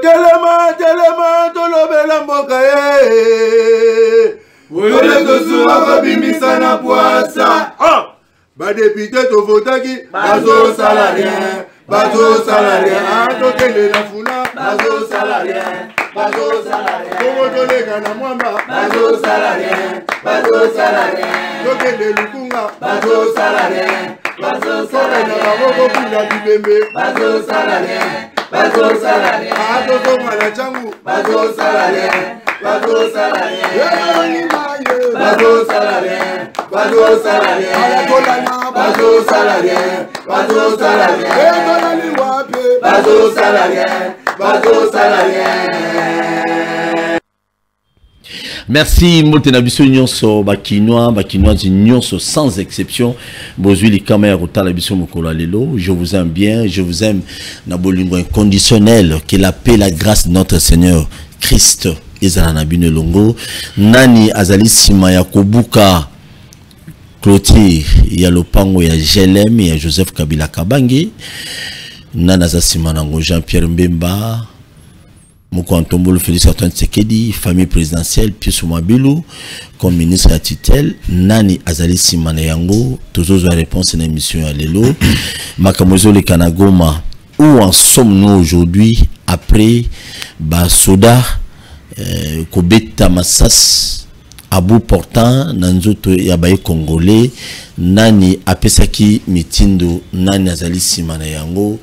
Telema, tolobela mboka ye. Wole tosura kabimisa na poasa. Ba député to votaki, bazo salarien, bazo salarien. Tokende na funa, bazo salarien, bazo salarien. Komo tolega na mwamba, bazo salarien, bazo salarien. Tokende lukunga, bazo salarien, bazo salarien. Na boko pula bibembe, bazo salarien. Bazo salarien, bazo malachangu, bazo salarien, bazo salarien, bazo salarien, bazo salarien, bazo salarien, bazo salarien, bazo salarien, bazo salarien. Merci, Moltenabiso Nyonso, Bakinois, Nyonso, sans exception. Bozuli Kamer, Otalabiso Mokola Lelo. Je vous aime bien, je vous aime. Nabolingo inconditionnel. Que la paix, la grâce de notre Seigneur Christ, Ezanabine Longo. Nani Azali Sima Yakobuka, Clotilde, Yalopango, ya Jelem, ya Joseph Kabila Kabangi. Nana Zasima Nango, Jean-Pierre Mbemba. Moukantombolo Félix Antoine Tsekedi, famille présidentielle, Pius Mabilou, comme ministre à tutelle, Nani Azali Simane Yango, toujours la réponse à l'émission à l'élo, Makamozo le Kanagoma, où en sommes-nous aujourd'hui, après Basoda, Kobeta Massas, Abou Portant, Nanzoto Yabaye Congolais, Nani Apesaki Mitindo, Nani Azali Simane Yango,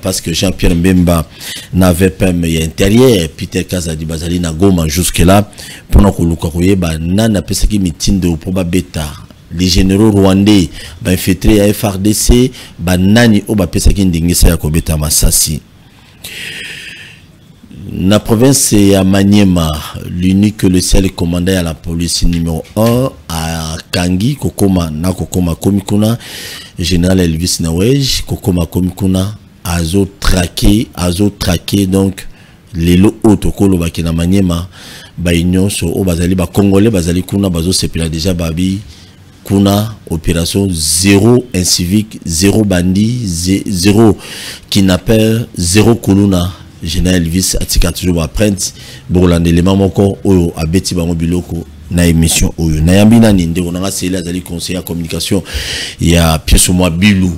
parce que Jean-Pierre Mbemba n'avait pas meilleur intérieur, Peter Kazadi Bazali na Goma jusque là pour nous coloquer nana pesaki mitindo pour beta les généraux rwandais ba infiltré à FRDC nani oba pesaki ndingisa ya kobeta Masasi na province ya Maniema l'unique le seul commandant à la police numéro 1 à Kangi kokoma komikuna général Elvis Nawej kokoma komikuna azo traqué donc les lots autocolos bakina Maniema ba union so o bazali ba congolais bazali kuna bazo sepela déjà babi kuna opération zéro incivique, zéro bandit, zéro kidnappeur, zéro kuluna. Général Elvis atika toujours apprenti borlande les mamans encore oyo abeti bango biloko na émission oyo na yambina ninde on a cela azali conseiller en communication il y a pièce moi bilou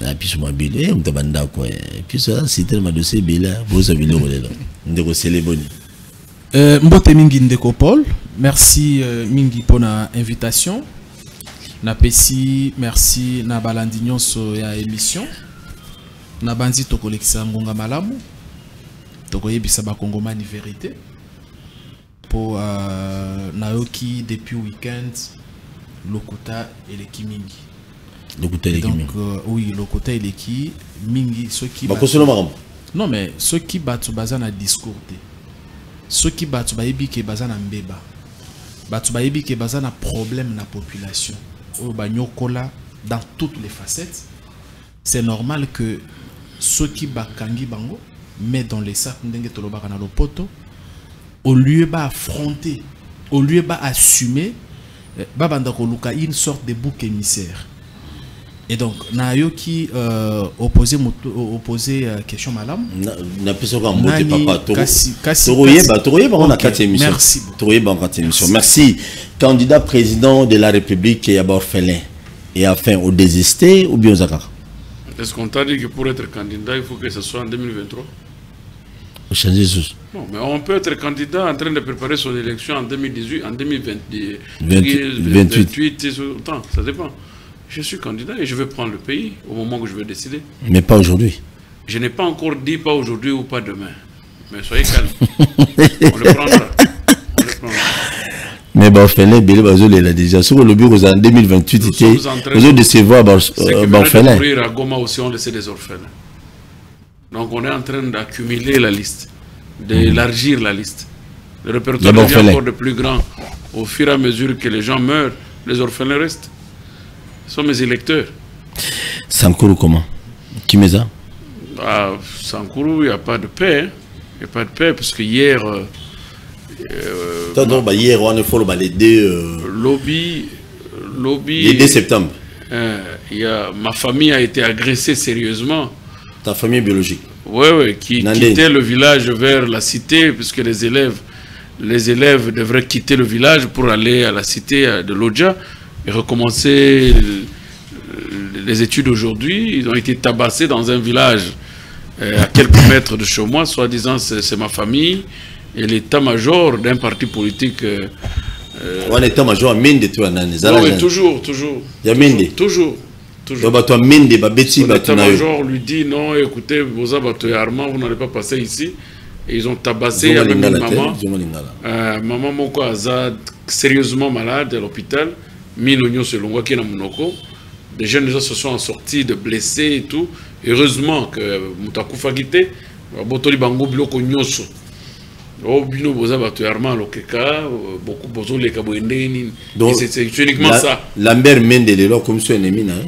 na pièce moi bilou et mtabanda quoi puis ça c'est tellement de ces bela vous avez le relais là ndeko céléboni mbote mingi ndeko Paul merci mingi pour na invitation na pesi merci na balandignon so ya émission na banzi to kolekisa ngonga malamu to koyebisa ba kongomani vérité pour naoki depuis week-end lokota eleki mingi lokota eleki mingi donc oui lokota eleki mingi ceux qui non mais ceux qui batu bazana discours te ceux qui batu bayebi ke bazana mbeba batu bayebi ke bazana problème na population o banyokola dans toutes les facettes. C'est normal que ceux qui bakangi bango mais dans les sacs ndenge tolobaka na lopoto au lieu ba affronter au lieu ba assumer babanda koluka une sorte de bouc émissaire et donc na yo qui opposer question malam na peso ka mbote papa toroyeba on a 4 émissions merci toroyeba 4 émissions merci candidat président de la République et orphelin et enfin au désisté ou bien zakar. Est-ce qu'on t'a dit que pour être candidat, il faut que ce soit en 2023? Changer non, mais on peut être candidat en train de préparer son élection en 2018, en 2028, 28, ça dépend. Je suis candidat et je vais prendre le pays au moment où je vais décider. Mais pas aujourd'hui. Je n'ai pas encore dit pas aujourd'hui ou pas demain. Mais soyez calme. On le prendra. Mais bon, Félix, il a déjà sur le bureau en 2028, ils ont décevoir Orphelin. À Goma aussi, on laissait des orphelins. Donc on est en train d'accumuler la liste, d'élargir la liste. Le répertoire devient encore de plus grand. Au fur et à mesure que les gens meurent, les orphelins restent. Ce sont mes électeurs. Sankourou comment? Qui met ça? Sankourou, il n'y a pas de paix. Il n'y a pas de paix parce que hier... hier on a fait les deux lobby les 2 septembre ma famille a été agressée sérieusement. Ta famille biologique? Oui, qui quittait le village vers la cité, puisque les élèves devraient quitter le village pour aller à la cité de Lodja et recommencer les études aujourd'hui. Ils ont été tabassés dans un village à quelques mètres de chez moi, soi-disant c'est ma famille, et l'état-major d'un parti politique. L'état-major à Mende, tu vois, oui, toujours. Il y a Mende. Toujours. L'état-major lui dit non, écoutez, vous n'allez pas passer ici. Et ils ont tabassé avec une maman. Maman Moko Azad, sérieusement malade à l'hôpital. Minonyo Selongwa qui est dans Monoko. Des jeunes déjà se sont sortis de blessés et tout. Heureusement que Moutakou Fagite, Botoli Bango Biloko Nyoso. Bino Boza Batoyarma Lokeka, beaucoup Bozo les Kaboendeni. C'est uniquement ça. Lambert Mendele, comme son ennemi, non?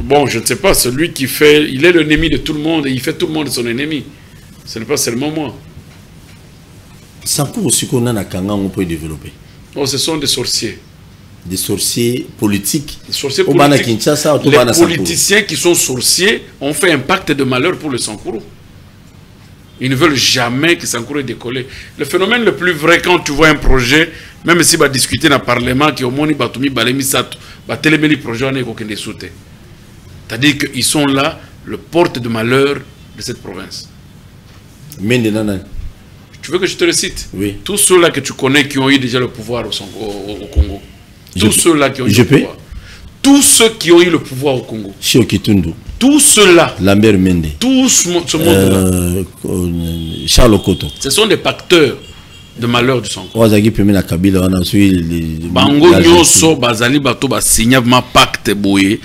Bon, je ne sais pas, celui qui fait. Il est l'ennemi de tout le monde et il fait tout le monde son ennemi. Ce n'est pas seulement moi. Sankour aussi qu'on a à Kanga, on peut développer. Oh, ce sont des sorciers. Des sorciers politiques. Des sorciers politiques. Les politiciens qui sont sorciers ont fait un pacte de malheur pour le Sankourou. Ils ne veulent jamais que Sankourou ait décollé. Le phénomène le plus vrai quand tu vois un projet, même si on va discuter dans le Parlement, qui au moins Batoumi Balemi Sato, téléméli projet on est aucun des sautés. C'est-à-dire qu'ils sont là, le porte de malheur de cette province. Tu veux que je te le cite? Oui. Tous ceux-là que tu connais qui ont eu déjà le pouvoir au Congo. Tous ceux-là qui ont eu le pouvoir. Tous ceux qui ont eu le pouvoir au Congo. Tous ceux-là. Lambert Mende. Tout ce monde-là. Charles Okoto. Ce sont des pacteurs de malheur du Sango. Bango Nyoso Bazali Bato ba signé un pacte boyé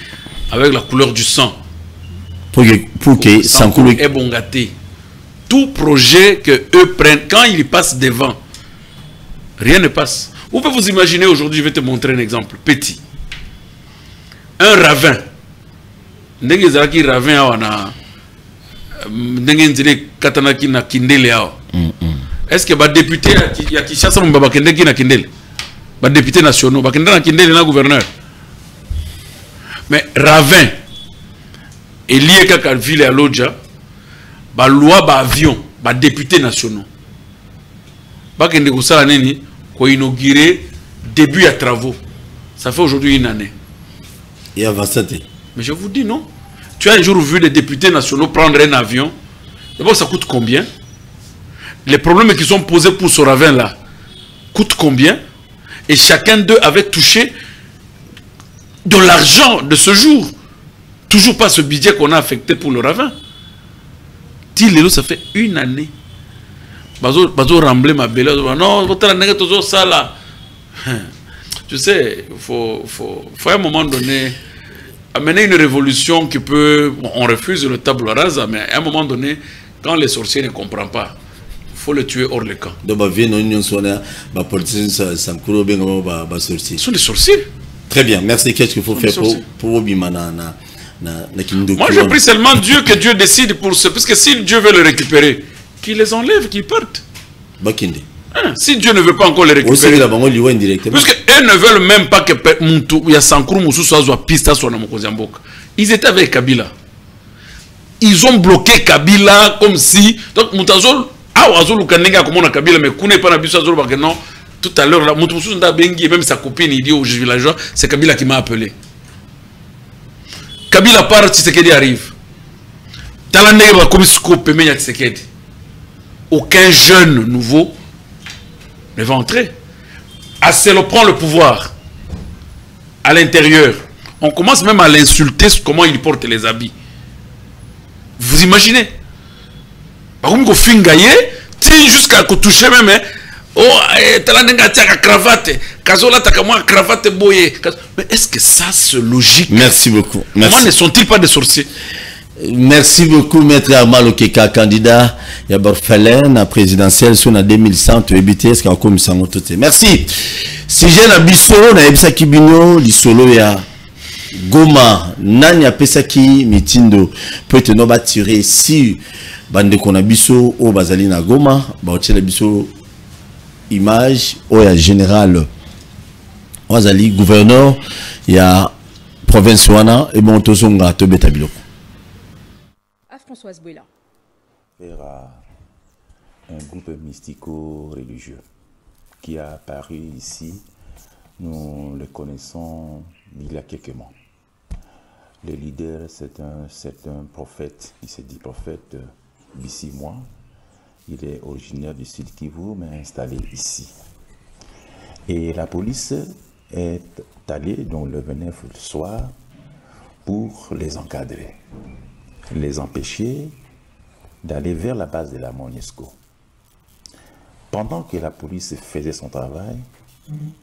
avec la couleur du sang. Pour que Sankourou est bon gâté. Tout projet que eux prennent, quand ils passent devant, rien ne passe. Vous pouvez vous imaginer aujourd'hui, je vais te montrer un exemple petit. Un ravin. Est-ce que les députés les députés nationaux, les gouverneurs, mais ravin, et lié à la ville à Lodja, la loi avion, les députés nationaux. Qu'on inauguré début à travaux. Ça fait aujourd'hui une année. Et avancé. Mais je vous dis non. Tu as un jour vu les députés nationaux prendre un avion. D'abord, ça coûte combien? Les problèmes qui sont posés pour ce ravin-là coûtent combien? Et chacun d'eux avait touché de l'argent de ce jour. Toujours pas ce budget qu'on a affecté pour le ravin. Tilelo, ça fait une année. Bazo rembler ma belle. Non, ça là. Tu sais, il faut à un moment donné amener une révolution qui peut. On refuse le tableau rasa, mais à un moment donné, quand les sorciers ne comprennent pas, il faut le tuer hors le camp. Donc, ce sont des sorciers. Très bien, merci. Qu'est-ce qu'il faut faire pour Bimana? Moi, je prie seulement Dieu que Dieu décide pour ce. Parce que si Dieu veut le récupérer, qu'il les enlève, qu'ils partent. Si Dieu ne veut pas encore les récupérer, puisqu'ils ne veulent même pas que ils étaient avec Kabila. Ils ont bloqué Kabila comme si. Donc, Moutazol, tout à l'heure, même sa copine, il dit aux villageois, c'est Kabila qui m'a appelé. Kabila part, Tshisekedi arrive. Aucun jeune nouveau ne va entrer. Asselo prend le pouvoir à l'intérieur. On commence même à l'insulter comment il porte les habits. Vous imaginez? Jusqu'à toucher même. Oh, cravate. Mais est-ce que ça c'est logique? Merci beaucoup. Comment ne sont-ils pas des sorciers? Merci beaucoup, Maître Armand Okeka, candidat à la présidentielle sur la 2100 tu éviter ce qu'on comme ça. Merci. Si j'ai la biso, na ebisa kibino lisolo ya Goma, nani apesaki mitindo peut no batirer si bande ko na biso o bazali na Goma, ba otela biso image o ya général Wazali gouverneur ya province wana et bon tozonga to beta biloko. Françoise Bouila. affaire à un groupe mystico-religieux qui a apparu ici. Nous le connaissons il y a quelques mois. Le leader, c'est un prophète, il s'est dit prophète Bissimois. Il est originaire du Sud Kivu, mais installé ici. Et la police est allée, donc le 9 le soir, pour les encadrer, les empêcher d'aller vers la base de la MONUSCO. Pendant que la police faisait son travail,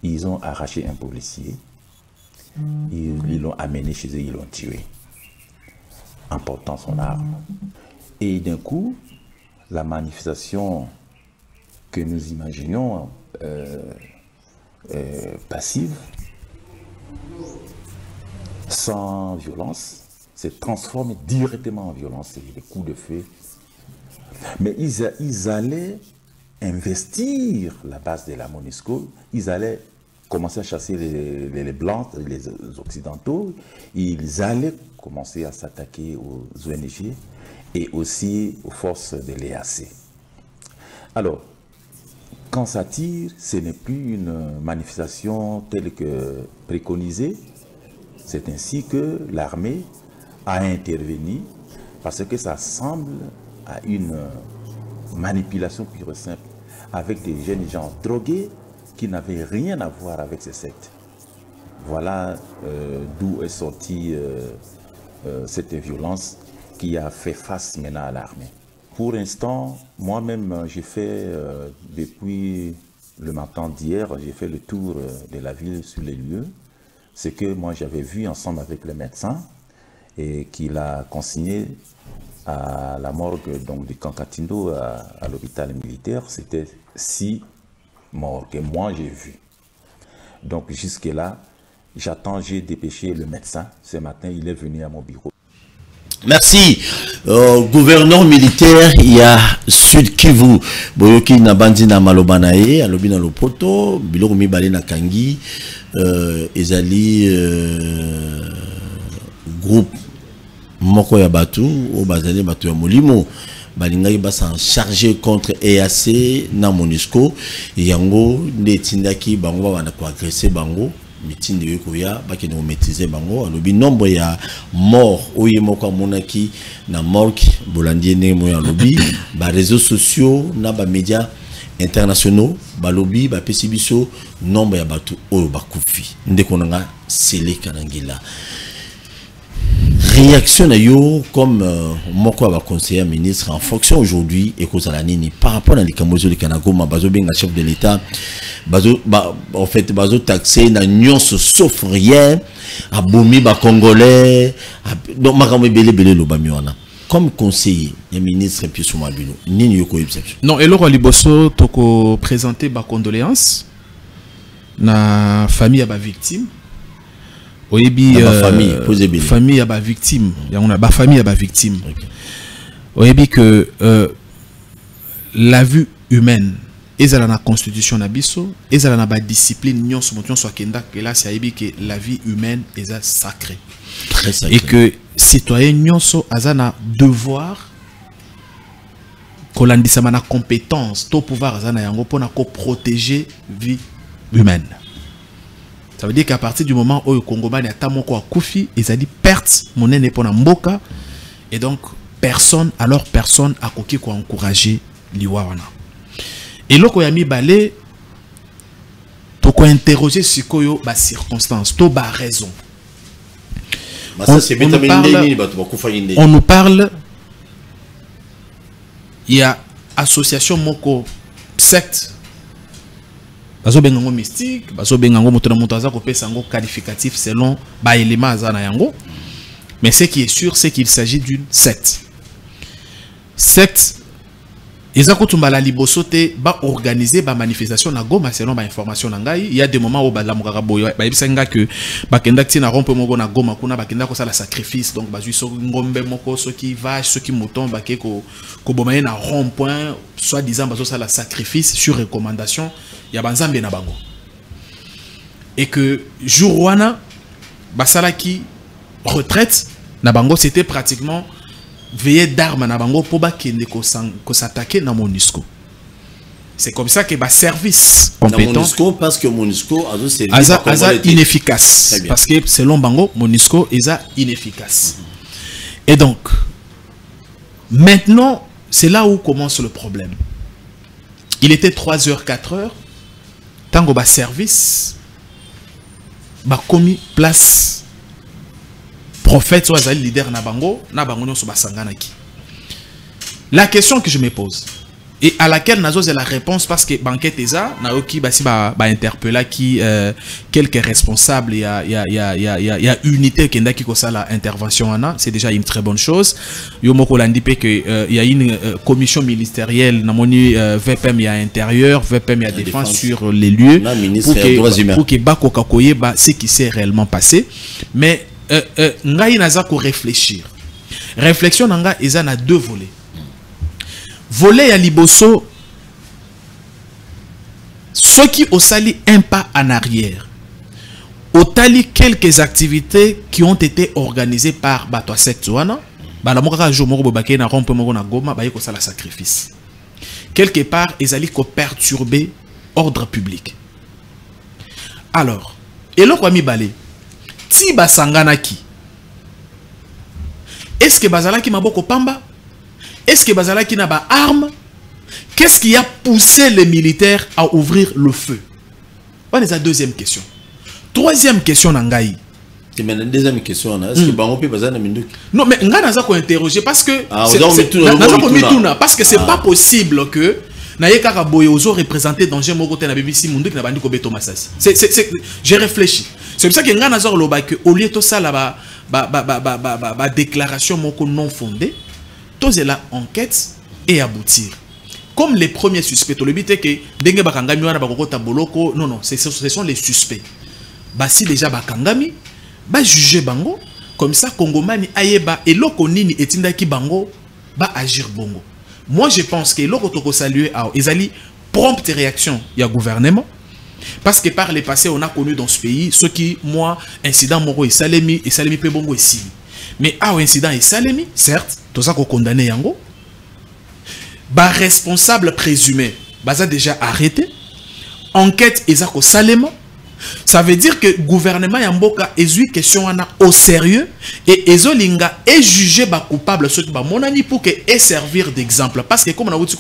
ils ont arraché un policier, ils l'ont amené chez eux, ils l'ont tué, en portant son arme. Et d'un coup, la manifestation que nous imaginions passive, sans violence, se transforme directement en violence, des coups de feu. Mais ils allaient investir la base de la MONUSCO, ils allaient commencer à chasser les Blancs, les Occidentaux, ils allaient commencer à s'attaquer aux ONG et aussi aux forces de l'EAC. Alors, quand ça tire, ce n'est plus une manifestation telle que préconisée. C'est ainsi que l'armée a intervenu parce que ça semble à une manipulation pure et simple avec des jeunes gens drogués qui n'avaient rien à voir avec ces sectes. Voilà d'où est sortie cette violence qui a fait face maintenant à l'armée. Pour l'instant, moi-même, j'ai fait, depuis le matin d'hier, j'ai fait le tour de la ville sur les lieux. Ce que moi j'avais vu ensemble avec le médecin et qu'il a consigné à la morgue donc, du Kankatindo à l'hôpital militaire, c'était 6 morts que moi j'ai vus. Donc jusque-là, j'attends, j'ai dépêché le médecin. Ce matin, il est venu à mon bureau. Merci. Gouverneur militaire, il y a Sud Kivu, Boyoki Nabandi na Malobanae, Alobina Lopoto, Biloko Mibale na Kangi, Ezali groupe Moko ya Batu, au Bazali Batu ya Molimo, Balingai Basan chargé contre EAC na MONUSCO, Yango, Netindaki, Bango, wana ko agresser Bango. Meeting de Yokoya, baki no maîtriser bango, alobi nombre ya mort oye moko monaki na morgue bolandi ne moya lobby, ba réseaux sociaux na ba médias internationaux, ba lobby ba pesibiso nombre ya batu oyo bakufi. Ndeko nanga sele kanangila. Réaction à yo comme moko ba conseiller ministre en fonction aujourd'hui et cause à la nini par rapport à l'ikamozo de Kanagoma bazo benga chef de l'état bazo en fait bazo taxé na nyonso sauf rien a bomi ba congolais donc makamwe belé lo bamiwana comme conseiller et ministre puis sous mabino nini yoko exception non et loro liboso toko présenter ba condoléances na famille à ba victime. Oyebi famille à ba victime, on a ba famille à ba victime. Oyebi que la vue humaine ezala na constitution na biso, ezala na ba discipline nyonso motion so kenda que là c'est oyebi que la vie humaine est sacrée. Très sacré. Et que citoyen nyonso azana devoir kolandisa na compétence, to pouvoir azana yango pona ko protéger vie humaine. Ça veut dire qu'à partir du moment où le Congo a tamoko akufi, ils ont dit perte monnaie pour mboka et donc personne a koki ko encourager liwana. Et loko yami balé to ko interroger sikoyo ba circonstance, to ba raison. On nous parle il y a association moko secte bazo bengango mystique, bazo bengango motona motaza ko pesa ngo qualificatif selon ba élément azana yango. Mais ce qui est sûr, c'est qu'il s'agit d'une secte. Secte ezako tumbala libosote ba organiser ba manifestation na Goma selon ba information na ngai. Il y a des moments où ba la mukaka boyo ba ibisenga que ba kenda tina rompe moko na Goma kuna ba kenda ko sala sacrifice donc ba so ngombe moko so ki vache so ki mouton ba ke ko bomaye na rond point soit disant ba so sala sacrifice sur recommandation ya banzambe na bango. Et que jour wana basala ki retraite na bango c'était pratiquement veiller d'armes na bango pour kende ko s'attaquer na MONUSCO. C'est comme ça que service compétent MONUSCO parce que MONUSCO a inefficace parce que selon bango MONUSCO est inefficace. Et donc maintenant c'est là où commence le problème. Il était 3h 4h tango ba service ba commis place prophète soit leader na bango nyonso basanganaki. La question que je me pose et à laquelle nazo c'est la réponse parce que banquette eza na oki basi ba interpella qui quelques responsables il y a unité qui ndaki ko sala intervention ana, c'est déjà une très bonne chose. Yo moko landi pe que il y a une commission ministérielle na moni VPM ya intérieur, VPM ya défense sur les lieux pour que ba kokakoye ba ce qui s'est réellement passé. Mais ngai naza ko réfléchir. Réflexion nanga eza na deux volets. Volet à liboso, ceux qui ont sali un pas en arrière, ont tali quelques activités qui ont été organisées par Bato Sectuana, sacrifice. Quelque part, ils allaient perturber l'ordre public. Alors, et là, mi balé, ti basanganaki, est-ce que bazalaki maboko pamba? Est-ce que bazalaki n'a pas arme? Qu'est-ce qui a poussé les militaires à ouvrir le feu? C'est la deuxième question. Troisième question, Nangaï. Deuxième question, est-ce que Bango peut bazana minduki? Non, mais Nga n'a pas interrogé parce que parce que c'est pas possible que Naïka Boyozo représenter danger Mogote na BBC Munduki na bandi ko beto masasi. J'ai réfléchi. C'est pour ça que Nga n'a pas loba que au lieu de ça là ba déclaration moko non fondée. Toser la enquête et aboutir. Comme les premiers suspects, le but est que Dengue Bakangami wana bakokota boloko, non, ce sont les suspects. Basi déjà Bakangami, ba juger bango, comme ça Kongomani ayeba et loko nini etindaki bango, ba agir bongo. Moi je pense que loko toko saluer à ezali prompte réaction il y a gouvernement. Parce que par le passé on a connu dans ce pays ceux qui moi incident moro et salemi pe bongo et simi. Mais à incident et salemi, certes, tout ça qu'on condamne yango. Ba responsable présumé, baza déjà arrêté. Enquête ezako salema. Ça veut dire que le gouvernement Yamboka est une question au sérieux et Ezolinga est jugé coupable ce qui va monani pour que et servir d'exemple parce que comme on a dit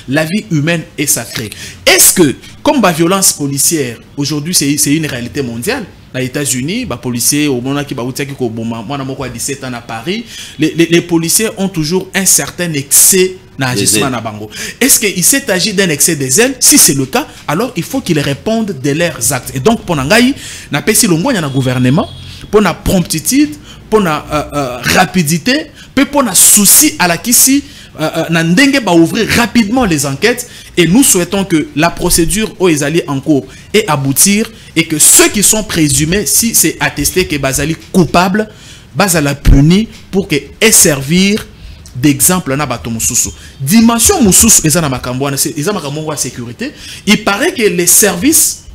la vie humaine est sacrée. Est-ce que comme la violence policière aujourd'hui c'est une réalité mondiale? Les États-Unis, les policiers au moment qui a 17 ans à Paris, les policiers ont toujours un certain excès d'agissement à Bango. Est-ce qu'il s'est agi d'un excès des ailes? Si c'est le cas, alors il faut qu'ils répondent de leurs actes. Et donc, pour Nangaï, n'a pas si longtemps il y a un gouvernement, pour la promptitude, pour la rapidité, pour la souci à la kissi, Nandenge va ouvrir rapidement les enquêtes et nous souhaitons que la procédure aux Ezali en cours ait aboutir et que ceux qui sont présumés, si c'est attesté que Bazali coupable, Bazala puni pour que ait servir d'exemple na bato mususu. Dimension mususu ezana makambo na ezana makambo wa sécurité. Il paraît que les services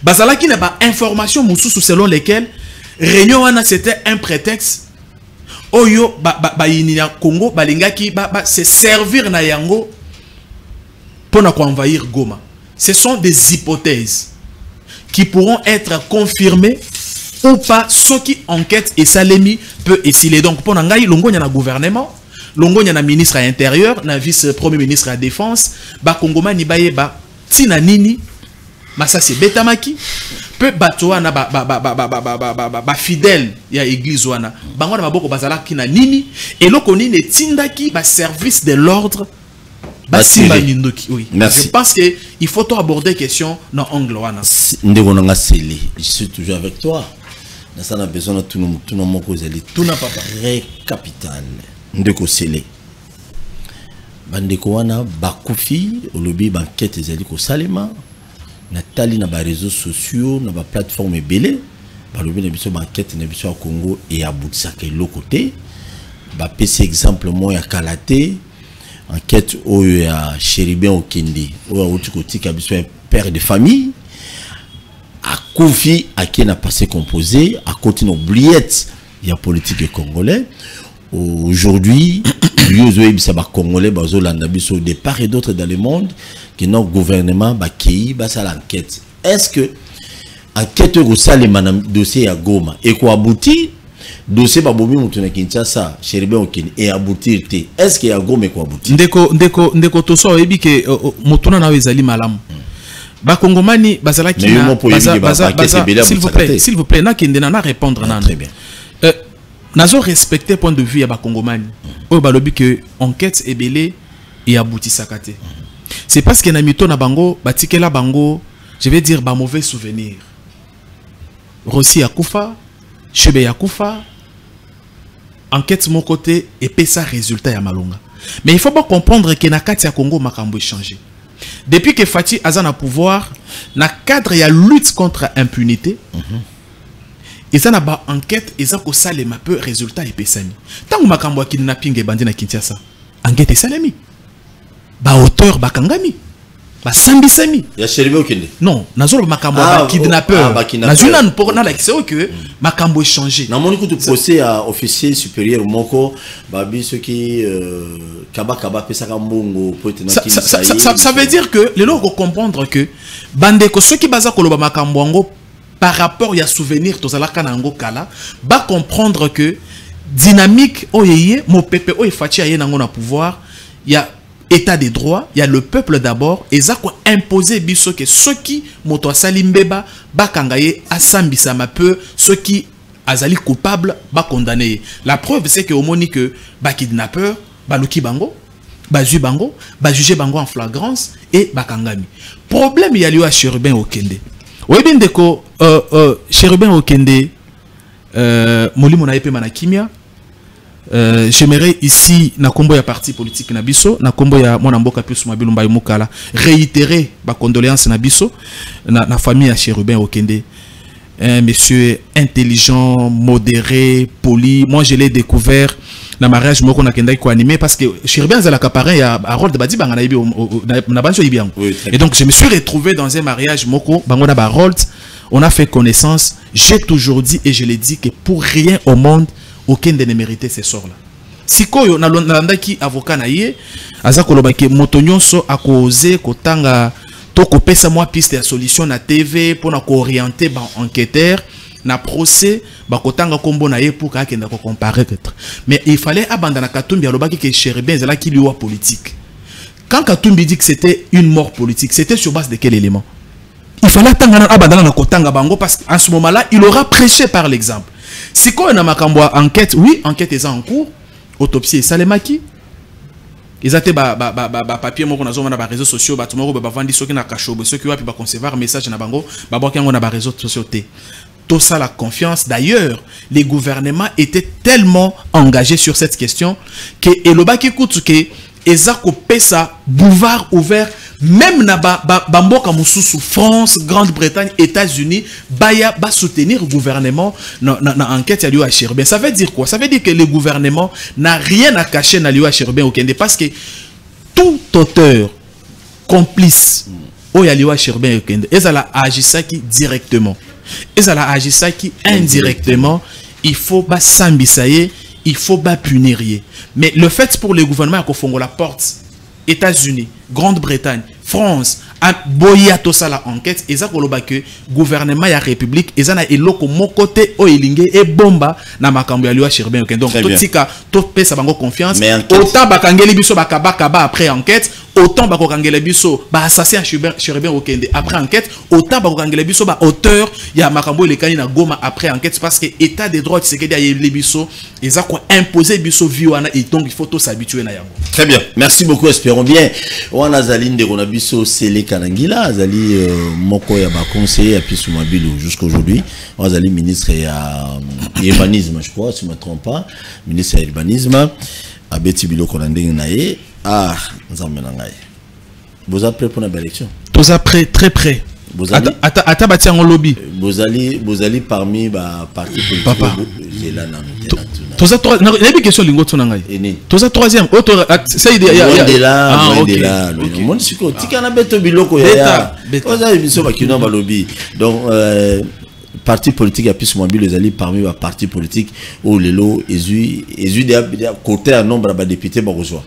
Bazala qui n'a pas information mususu selon lesquelles réunion wana c'était un prétexte. Oyo yini ya Congo balingaki se servir na yango pour envahir Goma. Ce sont des hypothèses qui pourront être confirmées ou pas. Ceux qui enquêtent et Salemi peut essayer. Donc pour Nangaï, longo y a un gouvernement, longo y a un ministre à l'intérieur, un vice-premier ministre à la défense, ba Kongoma ni baye ba tina nini, ma ça c'est Betamaki. Peu batoana ba fidèle ya église wana bango na maboko bazala kina nini et loko nini tindaki ba service de l'ordre basimba nindoki. Oui, merci. Je pense que il faut aborder question dans angle wana ndeko nanga seli. Je suis toujours avec toi. Ça a besoin de tout le monde kozeli tout n'a pas très capital ndeko seli bandeko wana bakufi olobi banquête ezali ko salema Nathalie na ba réseaux sociaux na ba plateforme belé balobi na biso banquête na biso au Congo et à Boutsaka l'autre côté ba PC exemple moi ya Kalaté enquête au ya Chéribin Okindi au autre ka biso un père de famille à Koufi à qui n'a passé composé à côté nos bliettes il y a politique congolais aujourd'hui lui ça va congolais bazolanda biso de part et d'autre dans le monde que notre gouvernement ba kei ba ça l'enquête. Est-ce que enquête au salé dossier à Goma et quoi aboutir dossier ba bobi mutu na Kinshasa Cherubin Okende et aboutir te est-ce qu'il y a Goma quoi aboutir ndeko to so ebi ke mutuna na ezali malamu ba kongomani bazala ki s'il vous plaît na kende na répondre na très bien nazo respecter point de vue ya ba kongomani o ba lobi que enquête ebele et abouti sakate c'est parce que na mito na bango batikela bango je vais dire ba mauvais souvenir Rossi Yakufa Chebe Yakufa enquête mon côté et paie ça résultat ya malonga mais il faut pas comprendre que na kati ya Congo makambo changé depuis que Fati Azana pouvoir na cadre ya lutte contre impunité et ça na ba enquête et ça ko salema peu résultat et pesami tant makambo ya kidnapping et bandi na Kinshasa enquête et salami ba auteur ba kangami ba sambisami ya Cherubin Okende non nazolo makambo ba kidnappeur nazuna pour na la que makambo changé na moni kutu procès à officier supérieur moko ba biso ki kaba pesa ka mbongo pote na Kinshasa ça veut dire que les gens comprendre que bande ko ceux qui baza koloba makambo ngo par rapport ya souvenir tozalaka na ngo kala ba comprendre que dynamique oyeye mo pepe oy fati aye nango na pouvoir ya état des droits, il y a le peuple d'abord et ça quoi imposer biso que ceux qui moto salimbeba ba kangaye asambisa ma peu ceux qui azali coupable ba condamné. La preuve c'est que au moni que ba kidnappeur ba luki bango ba ju bango ba juger bango en flagrance et ba kangami. Problème il y a lieu à Cherubin Okende. Oui bien deko Cherubin Okende molimo na epe manakimia. J'aimerais ici na kombo ya parti politique na biso na kombo ya mwana mboka plus mabilumba mukala réitérer ba condoléances na biso na famille ya Cherubin Okende, un monsieur intelligent, modéré, poli. Moi je l'ai découvert na mariage moko na kenda ko animé parce que Cherubin za la caparin ya Harold Badi banga na ibi na banjo ibi yango et donc je me suis retrouvé dans un mariage moko bango na ba Harold, on a fait connaissance. J'ai toujours dit et je l'ai dit que pour rien au monde aucun ne méritait ces sorts là. Si koyo na landaki avocat na ye aza koloba ke moto nyonso akoze kotanga to kopesa moi piste ya solution na TV pour na ko orienter ba enquêteur na procès ba kotanga kombo na ye pour ka kenda ko comparaître. Mais il fallait abandonner Katumbi alobaki ke Cherubin zala ki liwa politique. Quand Katumbi dit que c'était une mort politique, c'était sur base de quel élément? Il fallait attendre abandonner na kotanga bango parce qu'en ce moment-là, il aura prêché par l'exemple. Si on a makambo enquête, oui, enquête est en cours, autopsie et salemaki. Ils étaient papier moi qu'on a sur les réseaux sociaux, ba tomoro ba vandi ceux qui na kachobo, ceux qui va puis ba concevoir message na bango, ba boka on a ba réseaux sociaux té. Tout ça la confiance. D'ailleurs, les gouvernements étaient tellement engagés sur cette question que eloba ki kutu ke ezako pesa boulevard ouvert même na mboka mususu France, Grande-Bretagne, États-Unis baya ba soutenir le gouvernement na enquête ya lieu à Cherubin. Ça veut dire quoi? Ça veut dire que le gouvernement n'a rien à cacher na lieu à Cherubin Okende parce que tout auteur complice au ya lieu à Cherubin Okende ezala agisaki directement, ezala agisaki indirectement, il faut ba sambisaye, il faut pas punir. Mais le fait pour le gouvernement à Kofongo la porte États-Unis, Grande-Bretagne, France, a boya tout ça la enquête, et ça koloba que gouvernement ya République, et ça na eloko mon côté oilingue et bomba na makambo ya liwa Cherubin Okende. Donc tout tika tout pèse sa bango confiance. Autant bakangeli biso bakaba après enquête, autant bakangeli biso ba assassin Cherubin Okende après enquête, autant bakangeli biso ba auteur ya makambo le kani na Goma après enquête parce que état des droits c'est que ya biso et ça quoi imposer biso viwana et donc il faut tous s'habituer na yango. Très bien. Merci beaucoup, espérons bien. On a Zaline de Ronabiso Sele Kanangila, Zali Moko ya ba conseiller à Pisu Mabilou jusqu'aujourd'hui. On a Zali ministre ya urbanisme, je crois, si je ne me trompe pas, ministre ya urbanisme. Abeti Bilo Konandeng Naye. Ah, nous en menons. Vous êtes prêts pour la élection? Vous êtes prêts, très prêts. Vous allez lobby. Vous allez parmi parti politique. Papa. Tout ça trois. Il y a des questions lingo tunangai. Tout ça troisième. Autre. Ça il y a. Ah ok. Mon siko. Tika na beto biloko ya. Vous allez biso bakino ba lobby. Donc parti politique a plus mobile les alliés parmi les partis politiques où les lots et côté un nombre de députés barozois.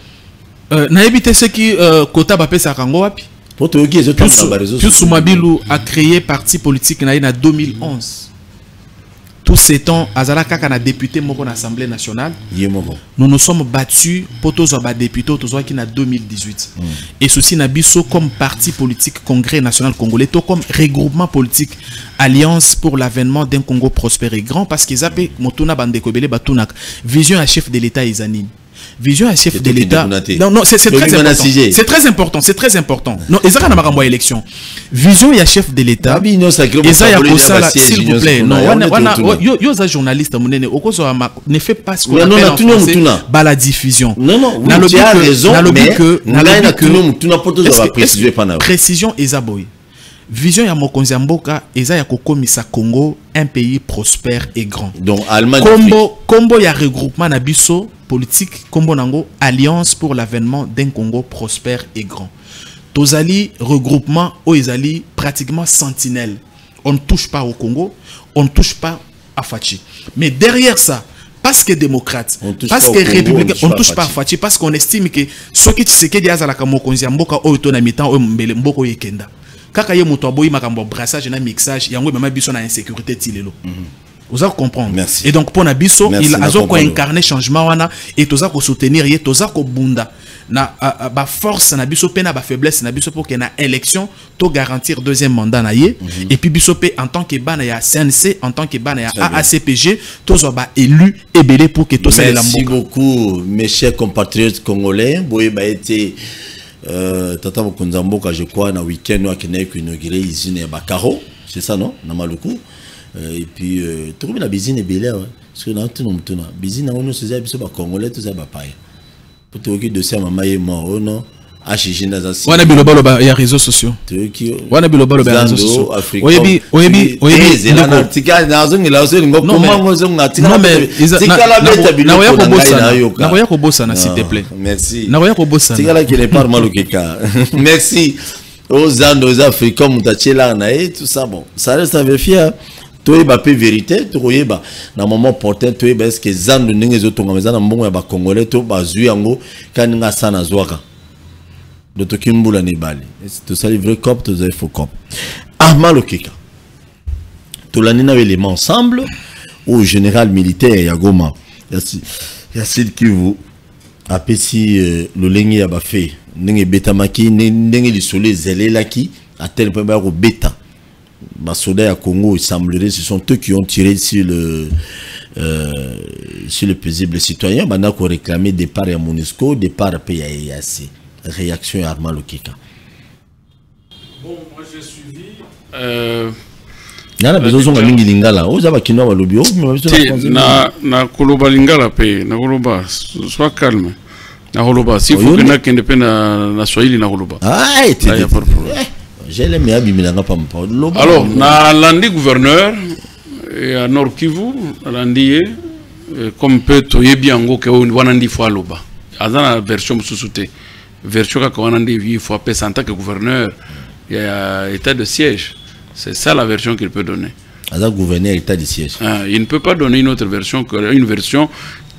Na évité ce qui quota bapé sa kango wapi. Pour toi qui est Pius Mabilou a créé parti politique en 2011. Tout ces temps, Azalaka a député dans l'Assemblée nationale. Nous nous sommes battus pour tous les députés qui en 2018. Et ceci n'a biso comme parti politique Congrès national congolais, tout comme regroupement politique Alliance pour l'avènement d'un Congo prospère et grand, parce qu'ils appellent Motuna Bandekobele Batunak, vision à chef de l'État Isanim. Vision à chef de l'État. Non, c'est très important. C'est très important. C'est très important. Non, ils ont élection. Vision à chef de l'État. S'il vous plaît. Non, yo journaliste ne fait pas ce qu'on appelle en français la diffusion. Non, non, tu as raison. Mais précision Ezaboy. Vision ya mokonzi mboka eza ya kokomisa Congo un pays prospère et grand. Donc Allemagne combo ya regroupement na biso politique combo nango Alliance pour l'avènement d'un Congo prospère et grand. Tozali regroupement o ezali pratiquement sentinelle. On ne touche pas au Congo, on ne touche pas à Fachi. Mais derrière ça, parce que démocrate, parce que républicain, on ne touche pas à Fachi, parce qu'on estime que ce qui Tshisekedi azalaka mokonzi mboka o to na mitan o mbele mboko yekenda. Kaka ye moto aboyi makambo brassage na mixage yango mama biso na insécurité tilelo. Vous allez comprendre. Merci. Et donc pour Nabiso, il a incarné changement wana et toza ko soutenir ye toza ko bunda na ba force na biso pe na ba faiblesse na biso pour que na élection to garantir deuxième mandat na ye et puis biso pe en tant que bana ya CNC en tant que bana ya AACPG tozo ba élu et belé pour que to ça la mboka. Merci beaucoup mes chers compatriotes congolais. Boye ba été Tata Mokonzamboka, je crois, dans le week-end, nous avons inauguré l'usine Bakaro, c'est ça, non? Namaluku. Et puis, tout le monde a l'usine Bélé, parce que nous avons tout le monde. L'usine, nous avons Congolais, tout ça, pareil. Pour tout le dossier, maman est mort, non? Il y a réseaux sociaux. Il y a réseaux sociaux. Oui. Merci. Merci aux Africains, tout ça. Bon, ça reste à vérifier. Tu es la vérité, tu es dans le moment porté, tu es parce que les autres Congolais, tu es de Tokimbula Nebali. C'est ça le vrai cop, tout ça le faux cop. Armand Okeka. Tout l'année avec les mains ensemble au général militaire Yagoma. Il y a celle qui vous appelle si le lengi a fait n'engue beta maki n'engue le soleil zélé laki à tel point au bêta. Bas soldats à Congo, il semblerait ce sont eux qui ont tiré sur le paisible citoyen. Maintenant qu'on réclamait départ à MONUSCO, départ à PAIAC. Réaction Armand Okeka. Bon, moi j'ai suivi. Na besoin de lingala. Oza ba kino balobio. Na koloba lingala pe. Na koloba. Sois calme. Na koloba. Si faut que na kende pe na Swahili na koloba. Ah, j'ai les meilleurs bimilanga pas me. Alors, na landi gouverneur et à Nord Kivu, landi comme peut toyebi ango ke wanandi fo aloba. Azana version susute. Version il faut appeler en tant que gouverneur, il y a état de siège. C'est ça la version qu'il peut donner. Alors, gouverneur état de siège. Il ne peut pas donner une autre version qu'une version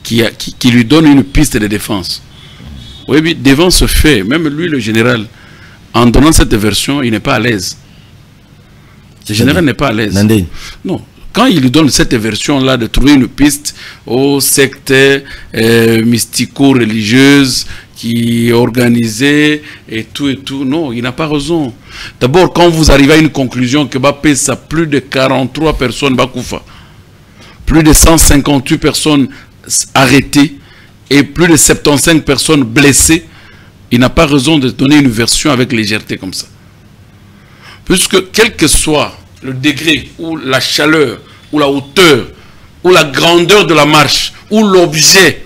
qui lui donne une piste de défense. Oui, devant ce fait, même lui, le général, en donnant cette version, il n'est pas à l'aise. Le général n'est pas à l'aise. Non. Quand il lui donne cette version-là de trouver une piste aux sectes mystico-religieuses qui est organisée et tout, non, il n'a pas raison. D'abord, quand vous arrivez à une conclusion que Bappé, ça plus de 43 personnes Bakoufa, plus de 158 personnes arrêtées et plus de 75 personnes blessées, il n'a pas raison de donner une version avec légèreté comme ça. Puisque quel que soit le degré ou la chaleur ou la hauteur ou la grandeur de la marche ou l'objet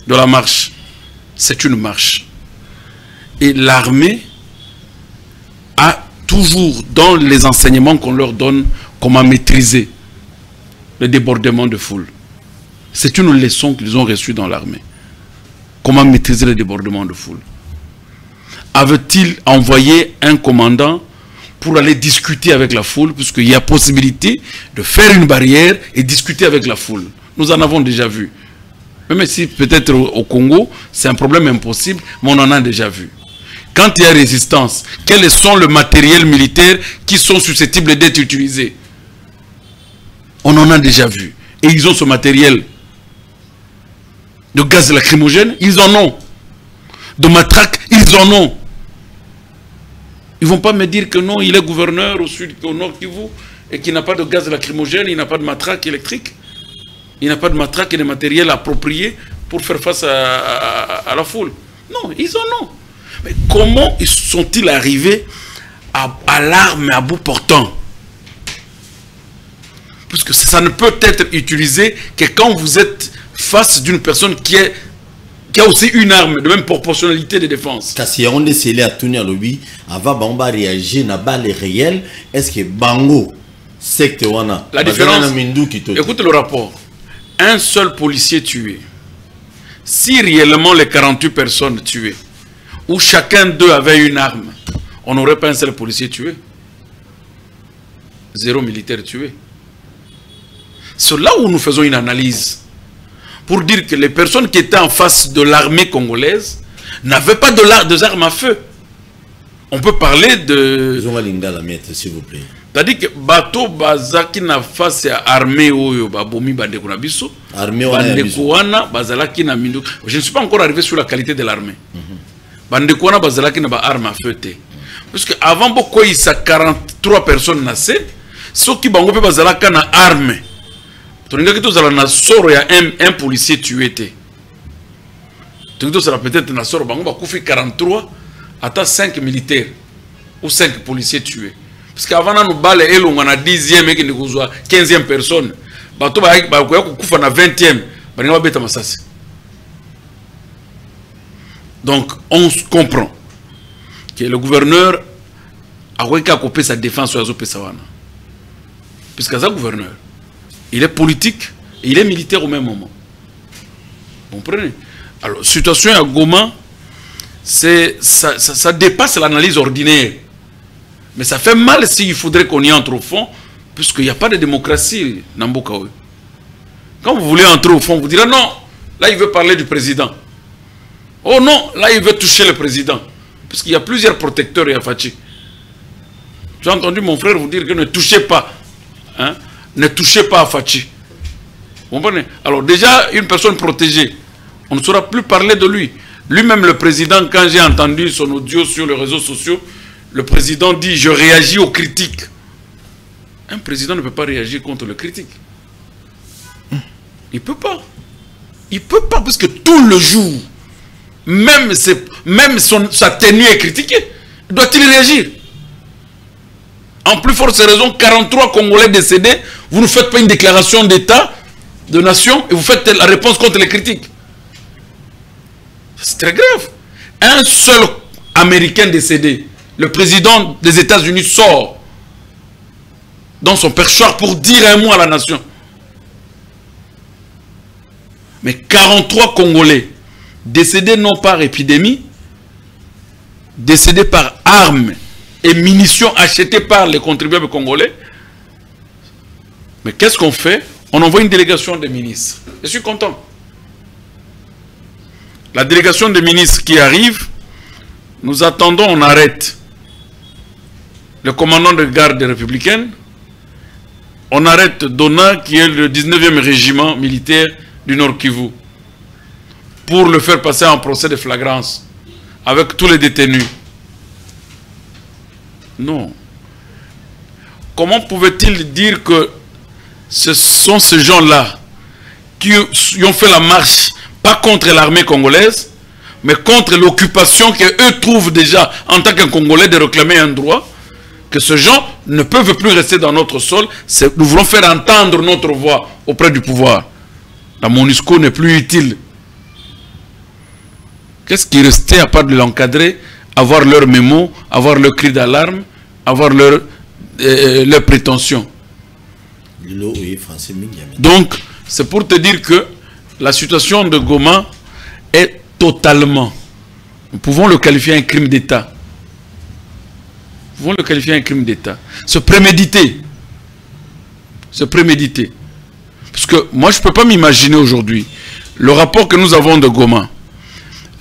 de la marche, c'est une marche. Et l'armée a toujours dans les enseignements qu'on leur donne comment maîtriser le débordement de foule. C'est une leçon qu'ils ont reçue dans l'armée. Comment maîtriser le débordement de foule. Avait-il envoyé un commandant pour aller discuter avec la foule, puisqu'il y a possibilité de faire une barrière et discuter avec la foule. Nous en avons déjà vu. Même si peut-être au Congo, c'est un problème impossible, mais on en a déjà vu. Quand il y a résistance, quels sont les matériels militaires qui sont susceptibles d'être utilisés? On en a déjà vu. Et ils ont ce matériel de gaz lacrymogène, ils en ont. De matraque, ils en ont. Ils ne vont pas me dire que non, il est gouverneur au sud, au nord Kivu, et qu'il n'a pas de gaz lacrymogène, il n'a pas de matraque électrique, il n'a pas de matraque et de matériel approprié pour faire face à la foule. Non, ils en ont. Mais comment sont-ils arrivés à l'arme à bout portant? Puisque ça ne peut être utilisé que quand vous êtes face d'une personne qui a aussi une arme de même proportionnalité de défense. Si on est scellé à tourner à l'objet, avant Bamba réagir na balle réelle, est-ce que Bango secte wana? La différence, écoute le rapport. Un seul policier tué. Si réellement les 48 personnes tuées, où chacun d'eux avait une arme, on n'aurait pas un seul policier tué. 0 militaire tué. C'est là où nous faisons une analyse pour dire que les personnes qui étaient en face de l'armée congolaise n'avaient pas de armes à feu. On peut parler de... s'il vous plaît. C'est-à-dire que bateau bazaki na face à armée oyo babomi bandeko na biso. Armée wana bazalaki na mindu. Je ne suis pas encore arrivé sur la qualité de l'armée. Bandeko wana bazalaki na ba arme à feu te. Parce que avant beaucoup il y a 43 personnes nassé, ceux qui bango pe bazalaka na arme. Toningaki to zala na soro ya un policier tué te. Toningaki to zala peut-être na soro bango ba kufi 43 ata 5 militaires ou 5 policiers tués. Parce qu'avant nous balles et l'on a 10e et nous 15e personne. Bato ba kufa na 20e. Ba beta masasi. Donc on comprend que le gouverneur a coupé sa défense sur la Sawana. Puisque c'est gouverneur. Il est politique et il est militaire au même moment. Vous comprenez? Alors, situation à Goma, ça dépasse l'analyse ordinaire. Mais ça fait mal s'il faudrait qu'on y entre au fond, puisqu'il n'y a pas de démocratie dans Mbokawe. Quand vous voulez entrer au fond, vous direz non, là il veut parler du président. Oh non, là il veut toucher le président. Puisqu'il y a plusieurs protecteurs et Afachi. J'ai entendu mon frère vous dire que ne touchez pas. Hein? Ne touchez pas à Fachi. Vous comprenez? Alors déjà, une personne protégée, on ne saura plus parler de lui. Lui-même, le président, quand j'ai entendu son audio sur les réseaux sociaux, le président dit « Je réagis aux critiques ». Un président ne peut pas réagir contre les critiques. Il ne peut pas. Il ne peut pas, parce que tout le jour, même sa tenue est critiquée. Doit-il réagir? En plus forte raison, 43 Congolais décédés, vous ne faites pas une déclaration d'État, de nation, et vous faites la réponse contre les critiques. C'est très grave. Un seul Américain décédé, le président des États-Unis sort dans son perchoir pour dire un mot à la nation. Mais 43 Congolais décédés non par épidémie, décédés par armes et munitions achetées par les contribuables congolais. Mais qu'est-ce qu'on fait? On envoie une délégation de ministres. Je suis content. La délégation de ministres qui arrive, nous attendons, on arrête le commandant de garde républicaine, on arrête Dona qui est le 19e régiment militaire du Nord Kivu pour le faire passer en procès de flagrance avec tous les détenus. Non. Comment pouvait-il dire que ce sont ces gens-là qui ont fait la marche, pas contre l'armée congolaise, mais contre l'occupation qu'eux trouvent déjà en tant qu'un Congolais de réclamer un droit, que ces gens ne peuvent plus rester dans notre sol, nous voulons faire entendre notre voix auprès du pouvoir. La MONUSCO n'est plus utile. Qu'est-ce qui restait à part de l'encadrer, avoir leur mémo, avoir leur cri d'alarme, avoir leur prétention. Donc, c'est pour te dire que la situation de Goma est totalement, nous pouvons le qualifier un crime d'État. pouvons le qualifier un crime d'État. Se préméditer. Se préméditer. Parce que moi, je ne peux pas m'imaginer aujourd'hui le rapport que nous avons de Goma.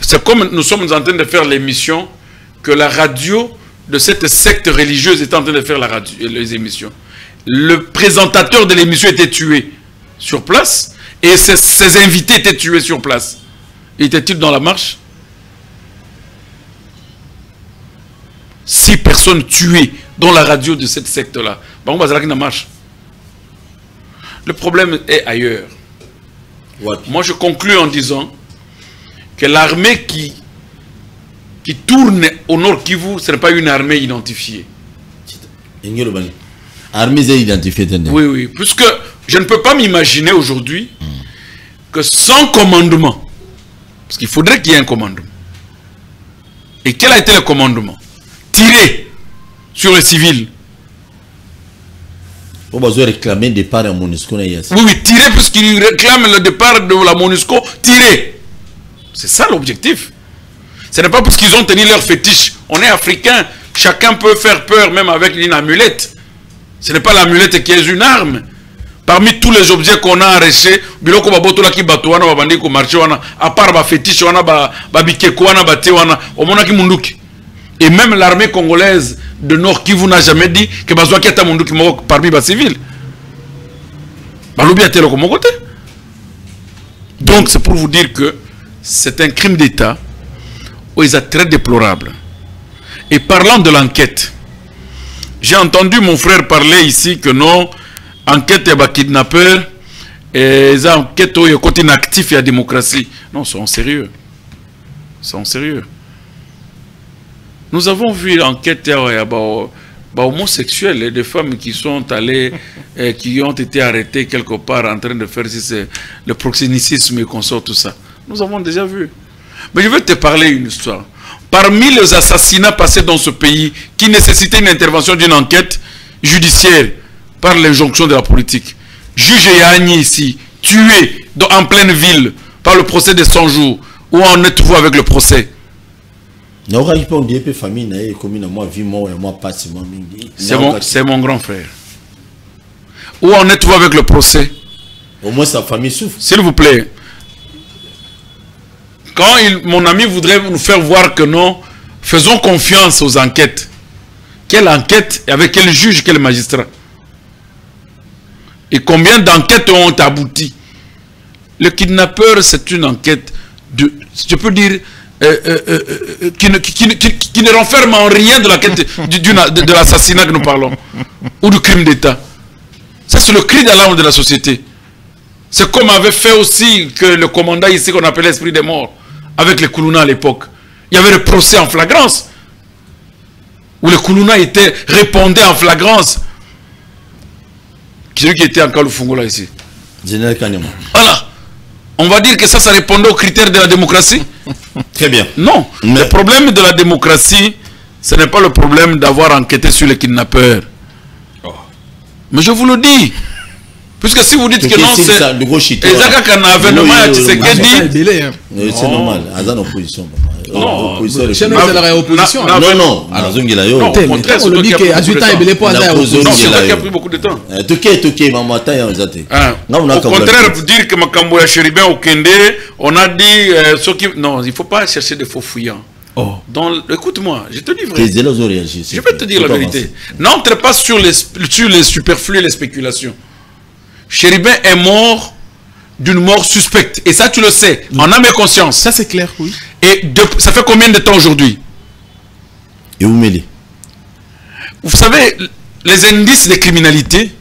C'est comme nous sommes en train de faire l'émission que la radio de cette secte religieuse est en train de faire les émissions. Le présentateur de l'émission était tué sur place et ses invités étaient tués sur place. Était-il dans la marche? 6 personnes tuées dans la radio de cette secte-là. Marche. Le problème est ailleurs. Moi, je conclue en disant que l'armée qui tourne au Nord Kivu, ce n'est pas une armée identifiée. Armée identifiée. Oui, oui. Puisque je ne peux pas m'imaginer aujourd'hui que sans commandement, parce qu'il faudrait qu'il y ait un commandement. Et quel a été le commandement? Tirer sur les civils. On va réclamer le départ à MONUSCO. Oui, oui, tirer puisqu'il réclame le départ de la MONUSCO, tirer. C'est ça l'objectif. Ce n'est pas parce qu'ils ont tenu leur fétiche. On est africain, chacun peut faire peur même avec une amulette. Ce n'est pas l'amulette qui est une arme. Parmi tous les objets qu'on a arrachés, à part ma fétiche, et même l'armée congolaise de Nord Kivu n'a jamais dit que Bazouaki est parmi les civils. Donc c'est pour vous dire que c'est un crime d'État où il est très déplorable. Et parlant de l'enquête, j'ai entendu mon frère parler ici que non, enquête et kidnappeur, et les enquêtes où il y a côté inactif et la démocratie. Non, sont sérieux. Sont sérieux. Nous avons vu l'enquête homosexuelle et des femmes qui sont allées, qui ont été arrêtées quelque part en train de faire le proxénétisme et qu'on sort tout ça. Nous avons déjà vu. Mais je veux te parler une histoire. Parmi les assassinats passés dans ce pays qui nécessitaient une intervention d'une enquête judiciaire par l'injonction de la politique, juge Yahani ici, tué en pleine ville par le procès de 100 jours, où en êtes-vous avec le procès? C'est mon grand frère. Où en êtes-vous avec le procès? Au moins sa famille souffre. S'il vous plaît. Quand mon ami voudrait nous faire voir que non, faisons confiance aux enquêtes. Quelle enquête? Avec quel juge, quel magistrat? Et combien d'enquêtes ont abouti? Le kidnappeur, c'est une enquête de, je peux dire, qui ne renferme en rien de de l'assassinat que nous parlons, ou du crime d'État. Ça, c'est le cri d'alarme de la société. C'est comme avait fait aussi que le commandant ici qu'on appelait l'esprit des morts, avec les Koulouna à l'époque. Il y avait le procès en flagrance, où les Koulouna étaient répondés en flagrance. Celui qui était en Kaloufungola ici. Général Kanyama. Voilà. On va dire que ça répondait aux critères de la démocratie. Très bien. Non. Mais le problème de la démocratie, ce n'est pas le problème d'avoir enquêté sur les kidnappeurs. Oh. Mais je vous le dis. Puisque si vous dites que non, c'est... C'est normal. Azan opposition. Non, opposition. Non. On dit que 18 ans, il est pas là. C'est ça qui a pris beaucoup de temps. Au contraire, vous dire que Makamboya Chéribin au Kende, on a dit... Non, il ne faut pas chercher des faux fouillants. Écoute-moi, je te dis vrai. Je vais te dire la vérité. N'entre pas sur les superflus et les spéculations. Chéribin est mort d'une mort suspecte. Et ça, tu le sais. En âme et conscience. Ça, c'est clair, oui. Et ça fait combien de temps aujourd'hui? Et où mêlez? Vous savez, les indices de criminalité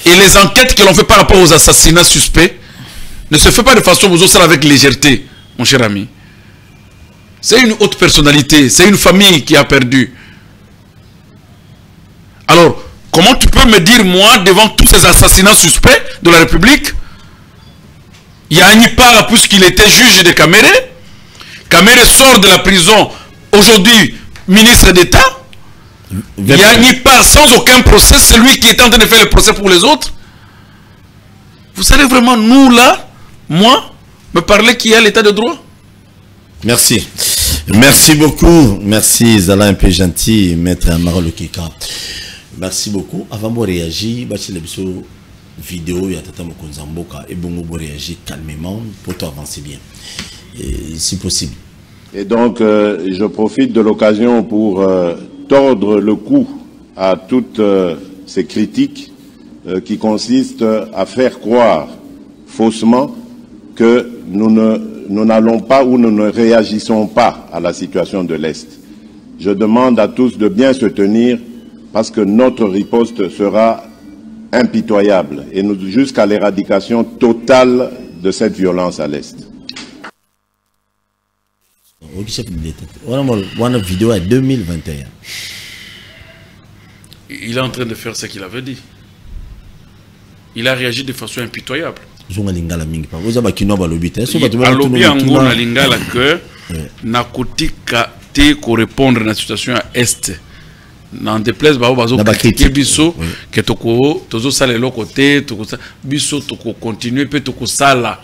et les enquêtes que l'on fait par rapport aux assassinats suspects ne se fait pas de façon aux avec légèreté, mon cher ami. C'est une haute personnalité. C'est une famille qui a perdu. Alors, comment tu peux me dire, moi, devant tous ces assassinats suspects de la République, Yahani part puisqu'il était juge de Kamere. Kamere sort de la prison, aujourd'hui ministre d'État. Yahani part sans aucun procès, c'est lui qui est en train de faire le procès pour les autres. Vous allez vraiment, nous là, moi, me parler qu'il y a l'état de droit? Merci. Merci beaucoup. Merci Zala un peu gentil, maître Marolo Kika. Merci beaucoup. Avant de réagir, je vais vidéo ya Tata Mokonzi Mboka et bon vous réagir calmement pour avancer bien, si possible. Et donc, je profite de l'occasion pour tordre le cou à toutes ces critiques qui consistent à faire croire faussement que nous n'allons pas ou nous ne réagissons pas à la situation de l'Est. Je demande à tous de bien se tenir parce que notre riposte sera impitoyable et jusqu'à l'éradication totale de cette violence à l'Est. On a une vidéo à 2021. Il est en train de faire ce qu'il avait dit. Il a réagi de façon impitoyable. Répondre à la situation à Est. N'en déplaise pas aux critiquer biso que toko tozo sale le côté toko biso toko continuer peut toko sala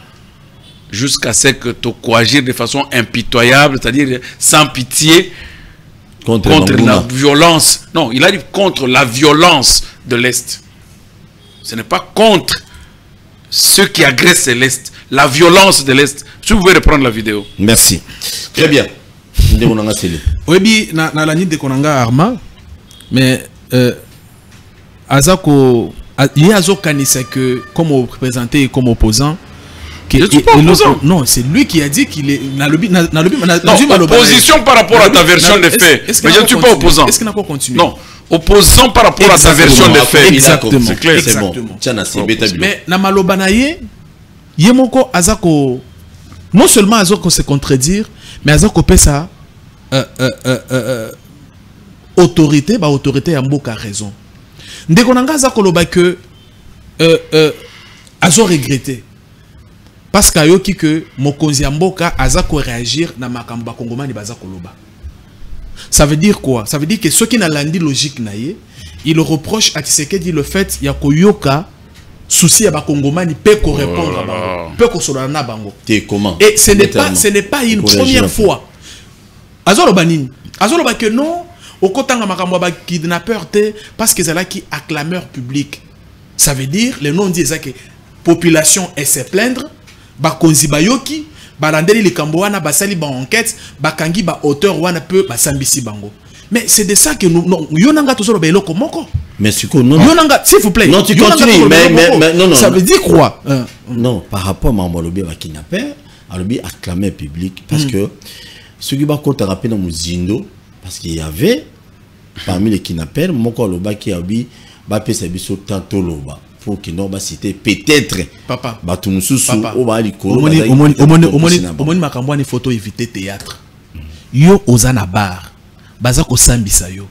jusqu'à ce que toko agir de façon impitoyable, c'est-à-dire sans pitié contre la violence. Non, il a dit contre la violence de l'Est. Ce n'est pas contre ceux qui agressent l'Est, la violence de l'Est. Si vous pouvez reprendre la vidéo. Merci. Très bien. Oui, na la nuit de Konanga Arma. Mais Azako, il y a Kanisa que comme représenté et comme opposant. Non, c'est lui qui a dit qu'il est opposition par rapport à ta version des faits. Mais je ne suis pas opposant. Est-ce qu'il n'a pas continué? Non, opposant par rapport à ta version des faits. Exactement. C'est clair, c'est bon. Mais Namalobanaye, Yemoko Azako, non seulement Azako se contredire, mais Azako peut ça. Autorité, bah autorité a Mboka raison. Ndekonanga zakoloba que azo regretté parce qu'ayoki que Mokonzi Mboka azako réagir na makamba kongomani bazakoloba. Ça veut dire quoi? Ça veut dire que ceux qui n'a l'andi logique naie, il reproche à Tshisekedi le fait ya koyoka souci à bakongomani peut répondre à bango, peut kosolana bango. Comment? Et ce n'est pas une première fois. Azoloba nini? Azoloba que non. Au côté de kidnappeur, parce que c'est là qui acclameur public. Ça veut dire, les noms disent que la population est se plaindre, bakonzi bayoki, balandeli les kamboana, basali ba enquête, bakangi ba auteur wana peu, basambisi bango. Mais c'est de ça que nous, non, yonanga tout ça le komoko. Mais s'il vous plaît. Non, tu continues, mais non. Ça veut dire quoi? Non, par rapport à Mamolobi à kidnappeur, à l'obi acclameur public, parce que ce qui va compter rapidement dans Muzindo, parce qu'il y avait parmi les kidnappeurs, moko loba qui a bi ba pesa biso tanto loba pour que non ba citer peut-être papa ba tumususu o ba likolo omoni makambo ni photo éviter théâtre yo ozana bar baza ko sambisa yo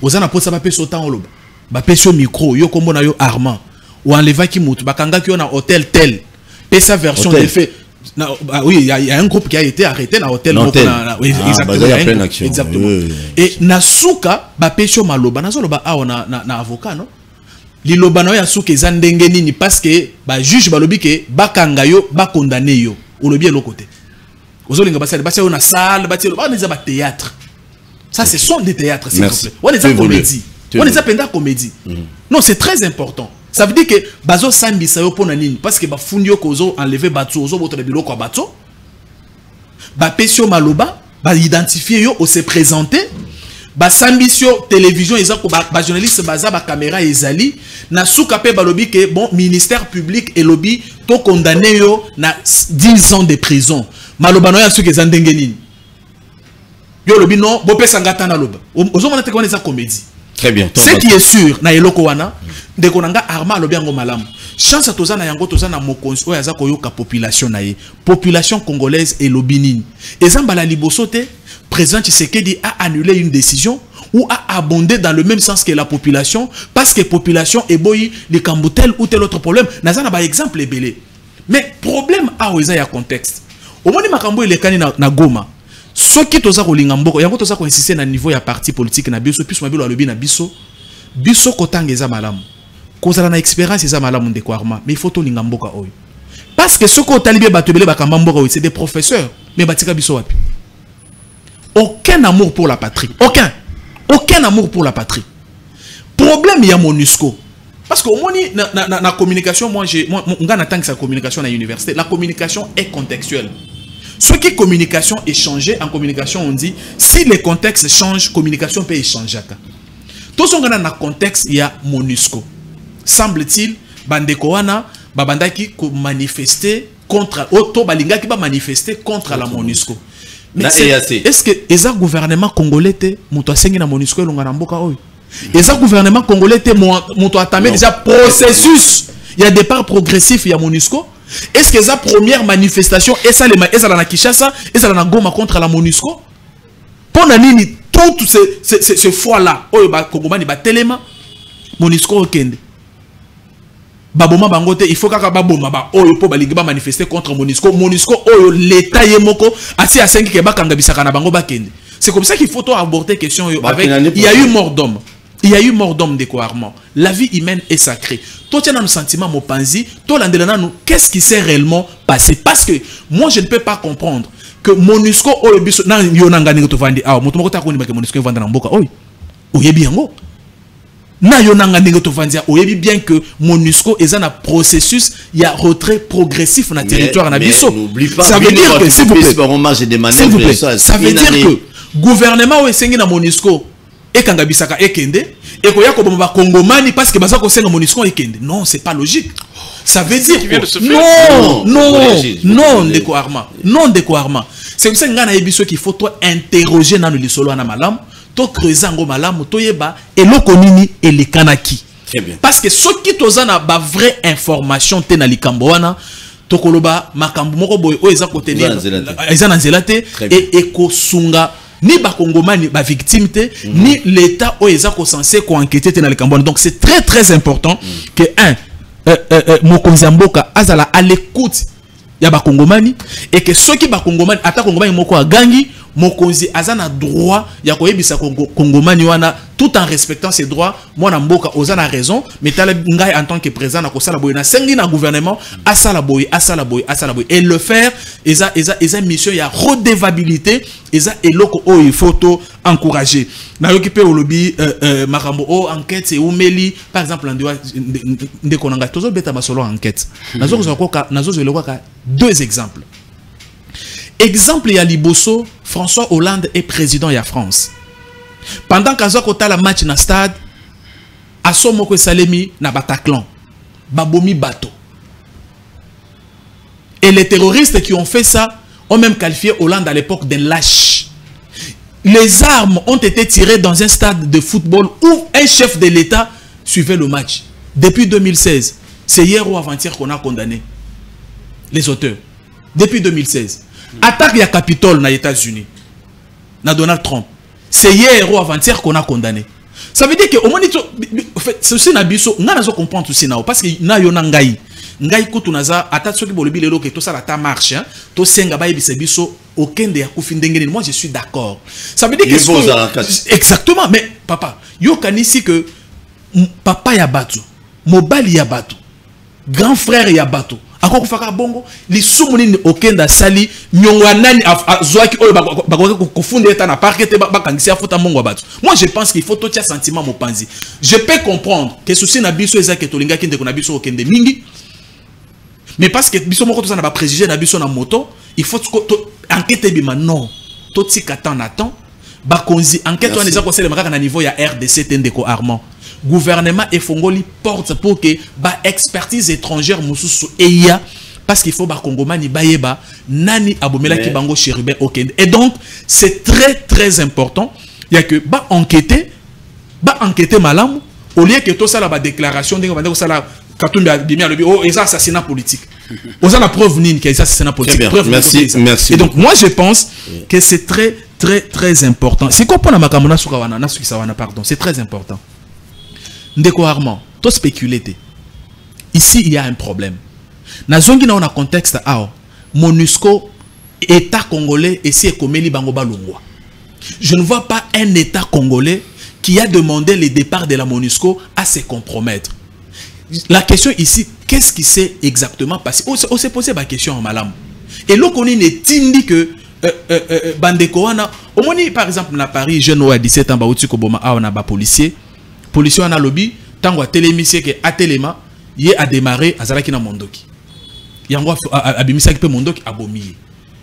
ozana posa ba pesa tanto loba ba pesa micro yo kombo na yo Armand ou enlevaki mutu bakanga ki yo na hôtel tel pesa version des faits. Oui, il y a un groupe qui a été arrêté dans l'hôtel. Exactement. Et Nasuka, Bapesho Maloba, Nazoloba, na avocat, non? Liloba na Yasuke Zandenge nini parce que ba juge balobi ke bakanga yo, ba condamné yo. Ou le bien l'autre côté. Ozolinga basali, basali on a salle, basali on a théâtre. Ça ce sont des théâtres, s'il vous plaît. On est en comédie. On est en comédie. Non, c'est très important. Ça veut dire que bazo sambisa yo pona nini parce que ba fundio kozo enlever bato ozo boto bilo kwa bato ba pesio maloba ba identifier yo o se présenter ba sambisio télévision ezako ba journaliste baza ba caméra ezali na suka pe balobi que bon ministère public et lobby to condamné yo na 10 ans de prison maloba no ya suka ezandenge nini yo lobby non bo pesa ngata na loba ozo mona te ko eza comédie. Très bien. Ce qui est sûr, na eloko wana, de konanga arma lobiango malam. Chance tozana yango tozana mokonzi oyo azako yoka population na ye. Population congolaise et lobinine. Ezambala libosote, président Tshisekedi a annulé une décision ou a abondé dans le même sens que la population parce que population est boyi les cambotel ou tel autre problème. Nazana ba exemple belé. Mais problème a oza ya contexte. Au moins makambo ile kani na Goma. Ce qui toza kolinga mboko yango toza ko insister na niveau ya parti politique na biso plus mabilo alobi na biso kotanga eza malamu kozala na expérience eza malamu ndeko Arma mais il faut to linga mboka oyo parce que ce ko talibé batobele bakamba mboka oyo c'est des professeurs mais batika biso wapi aucun amour pour la patrie. Aucun amour pour la patrie. Problème, il y a MONUSCO. Parce que la communication, moi, j'attends que sa communication à l'université. La communication est contextuelle. Ce qui est communication échangée, en communication, on dit, si les contextes changent, communication peut échanger. Tout ce qu'on a dans le contexte, il y a MONUSCO. Semble-t-il, Bandekoana, Babandaki manifester contre, Balinga qui va manifester contre la MONUSCO. Mais est-ce que les gouvernements congolais étaient na MONUSCO et l'Onganamboka? Et ça, gouvernement congolais était entamé déjà processus. Il y a départ progressif, il y a MONUSCO. Est-ce que la première manifestation, et ça la Kinshasa, et ça la Goma contre la MONUSCO? Pendant tout ce fois-là, Kongomani ba telema, MONUSCO okende. Baboma bangote, il faut qu'à baboma ba oyo po balinga manifester contre MONUSCO. MONUSCO oyo l'état yemoko asi a 5 keba kanga bisaka na bango bakende. C'est comme ça qu'il faut aborder la question avec il y a eu mort d'homme. Il y a eu mort d'homme découvert. La vie humaine est sacrée. Toi, tu as un sentiment, mon panzi. Toi, qu'est-ce qui s'est réellement passé? Parce que moi, je ne peux pas comprendre que MONUSCO, bien que MONUSCO est un processus, il y a retrait progressif dans le territoire. N'oublie pas, ça veut dire que, s'il vous plaît, ça veut dire que gouvernement est sengi na MONUSCO et kangabisaka ekende et koya ko bomba Kongomani parce que bazako senga MONUSCO ekende. Non, c'est pas logique. Ça veut dire non décoirement. C'est comme ça ngana yebiso qu'il faut toi interroger dans le lisolo na malam, to creuser ngo malam, to yeba eloko nini et les kanaki. Très bien. Parce que ceux qui tozana ba vraie information te na likambo wana tokoloba makambo moko boy o eza kotenir eza na nzelate et ekosunga ni ba Kongomani ba victime te ni l'état o eza ko censé ko enquêter te na likambo. Donc c'est très très important que mokonzi mboka azala à l'écoute ya ba Kongomani et que ceux qui ba Kongomani ata Kongomani moko agangi mokonzi azana droit ya koyebisa Kongomani wana tout en respectant ses droits. Moi na mboka ozana raison mais tala ngai en tant que président na kosala boy na sengi na gouvernement asala boy et le faire eza mission ya redevabilité eza eloko o il faut to encourager na yokipe olobi makambo o enquête et umeli par exemple ndeko nanga tozo beta basolo enquête nazo ka deux exemples. Exemple ya liboso, François Hollande est président ya France. Pendant qu'Azwa Kota la match na stade, Asomoko Salemi na Bataclan, Babomi Bato. Et les terroristes qui ont fait ça ont même qualifié Hollande à l'époque d'un lâche. Les armes ont été tirées dans un stade de football où un chef de l'État suivait le match. Depuis 2016, c'est hier ou avant-hier qu'on a condamné les auteurs. Depuis 2016. Attaque ya Capitole na États-Unis, na Donald Trump. C'est hier ou avant-hier qu'on a condamné. Ça veut dire que au moins ceci na biso, on a comprendre tout ça parce que na yona ngai. Ngai kutu naza ata soki bolobi lelo que tout ça ta marche, to senga ba yebisa biso aucun de yakufi ndengeni. Moi je suis d'accord. Ça veut dire que exactement, mais papa, yo kanisi que papa ya batu, mobali ya batu, grand frère ya batu. Ako kufaka bongo li sumuni okenda sali nyongwa nani azwaki oyo bakoka kufunda eta na parquet bakangisi afuta mongo batu. Moi je pense qu'il faut tout tia sentiment mopanzi. Je peux comprendre que souci na biso ezaki tolinga kinde ko na biso okende mingi. Mais parce que biso moko to na ba préjugé na biso na moto, il faut enquête bima non. To tika tant attend ba konzi enquête wana ezako sele makaka na niveau ya RDC tendeko Armand. Gouvernement et Fongoli porte pour que ba expertise étrangère mususu eya parce qu'il faut ba Kongomani bayeba nani abomela ki bango chérubin okende. Et donc c'est très très important il y a que ba enquêter malamu au lieu que tout ça la ba déclaration ndenge ba ça la Katumbi bimia lobi oh eza assassinat politique. Oza la preuve nini que eza assassinat politique. Preuve merci. Et donc moi je pense que c'est très très très important. C'est quoi pour la makamona sukawana na sukisawana pardon, c'est très important. Ndeko Armand, to spéculer. Ici, il y a un problème. Na zongi na on a contexte à MONUSCO, État congolais, et si Ekomeli Bangoba Lungwa. Je ne vois pas un État congolais qui a demandé le départ de la MONUSCO à se compromettre. La question ici, qu'est-ce qui s'est exactement passé? On s'est posé la question en malam. Et l'on connaît dit que bandeko wana omoni par exemple na Paris jeune à 17 ans ba uti ko boma na ba policier wana lobby tango atelemisi ke atelema ye a démarré azalaki na mondoki yango abimisaki pe mondoki abomi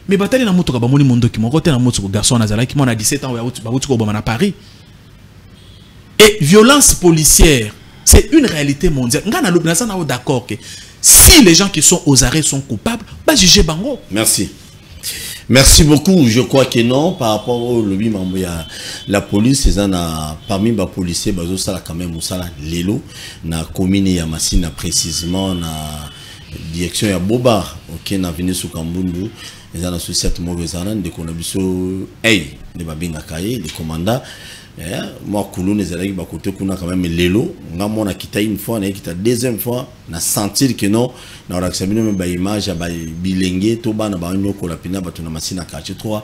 mais batali na moto ka bamoni mondoki moko te na moto ko garçon azalaki mona 17 ans ba uti ko boma na Paris. Et violence policière, c'est une réalité mondiale. D'accord que si les gens qui sont aux arrêts sont coupables, bah juger bango. Merci. Merci beaucoup. Je crois que non. Par rapport au lobby, la police, parmi les policiers, ça quand même l'élo, na commune ya Massina précisément, na direction ya Bobar, ok, na venu sous Kambundu, ils ont cette mauvaise année, de konabiso, hey, de babinga kaye, les commandants. Moi, Kouloun les allés côté kuna quand même l'élo. Nga moi na kita une fois, na kita deuxième fois, na sentir que non, na oraxamino même ba image ba bilingue, toba na ba nyoko la pina ba tuna masina kache 3.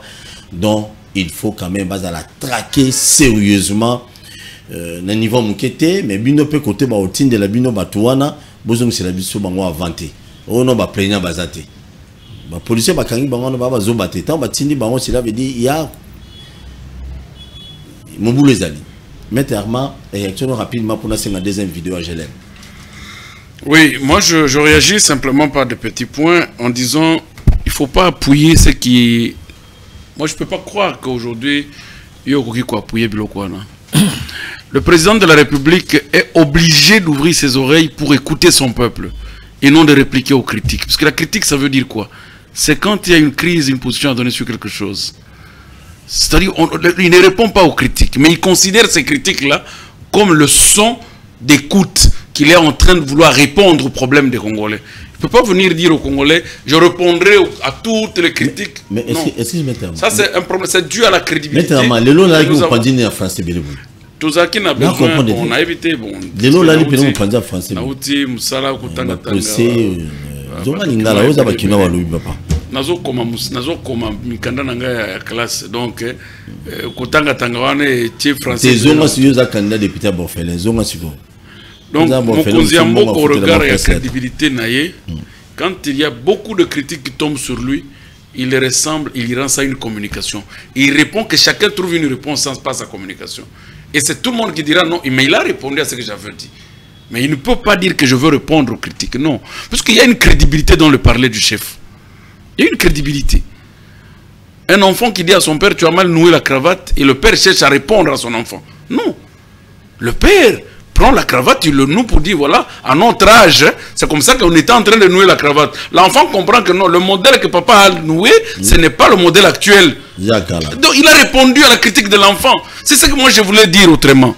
Donc il faut quand même base à la traquer sérieusement na niveau mukete, mais bino pe côté ba otine de la bino batuana, bozong c'est la biso bango avanté. Oh non ba plaignant bazate. Ba policier ba kangi bango ba zo baté, tant ba tindi bango cela veut dire il y a mon boulot les amis. Maintenant, réaction rapidement pour la deuxième vidéo à Gelem. Oui, moi je réagis simplement par des petits points en disant il ne faut pas appuyer ce qui. Moi je ne peux pas croire qu'aujourd'hui il y a appuyer Bilokwana. Le président de la République est obligé d'ouvrir ses oreilles pour écouter son peuple et non de répliquer aux critiques. Parce que la critique, ça veut dire quoi? C'est quand il y a une crise, une position à donner sur quelque chose. C'est-à-dire, il ne répond pas aux critiques, mais il considère ces critiques-là comme le son d'écoute qu'il est en train de vouloir répondre aux problèmes des Congolais. Il ne peut pas venir dire aux Congolais, je répondrai à toutes les critiques. Mais est-ce que je m'étais ça, c'est un problème, c'est dû à la crédibilité. Maintenant, les lots là, vous prenez en français, tout ça qui n'a besoin, on a évité. Les lots là, vous prenez en français. Nazo koma mikanda nanga ya classe donc kotanga tangwane tie français des hommes sur za candidat député Borfelin zonga siko donc mokonzi ya mboko au regard ya crédibilité naye quand il y a beaucoup de critiques qui tombent sur lui il ressemble, il rend ça une communication, il répond que chacun trouve une réponse sans pas sa communication et c'est tout le monde qui dira non mais il a répondu à ce que j'avais dit. Mais il ne peut pas dire que je veux répondre aux critiques, non, parce qu'il y a une crédibilité dans le parler du chef. Il y a une crédibilité. Un enfant qui dit à son père, tu as mal noué la cravate, et le père cherche à répondre à son enfant. Non. Le père prend la cravate, il le noue pour dire, voilà, à notre âge, c'est comme ça qu'on était en train de nouer la cravate. L'enfant comprend que non, le modèle que papa a noué, ce n'est pas le modèle actuel. Donc il a répondu à la critique de l'enfant. C'est ce que moi je voulais dire autrement.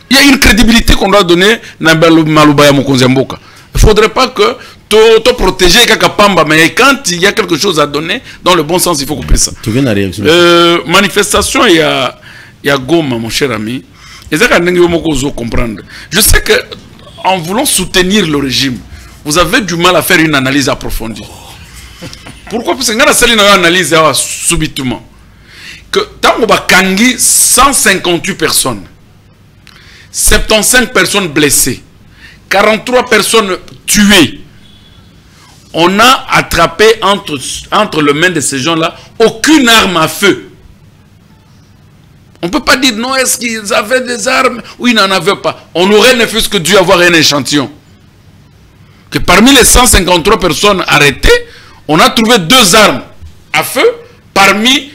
Il y a une crédibilité qu'on doit donner à Malubaya Mokonzemboka. Il ne faudrait pas que tu protéger Kakapamba, mais quand il y a quelque chose à donner, dans le bon sens, il faut couper ça. Manifestation, il y a Goma, mon cher ami. Je sais que en voulant soutenir le régime, vous avez du mal à faire une analyse approfondie. Pourquoi? Parce que nous avons une analyse subitement. Que tant qu'on a 158 personnes, 75 personnes blessées, 43 personnes tuées. On a attrapé entre les mains de ces gens-là aucune arme à feu. On ne peut pas dire non, est-ce qu'ils avaient des armes ou ils n'en avaient pas. On aurait ne fût-ce que dû avoir un échantillon. Que parmi les 153 personnes arrêtées, on a trouvé 2 armes à feu parmi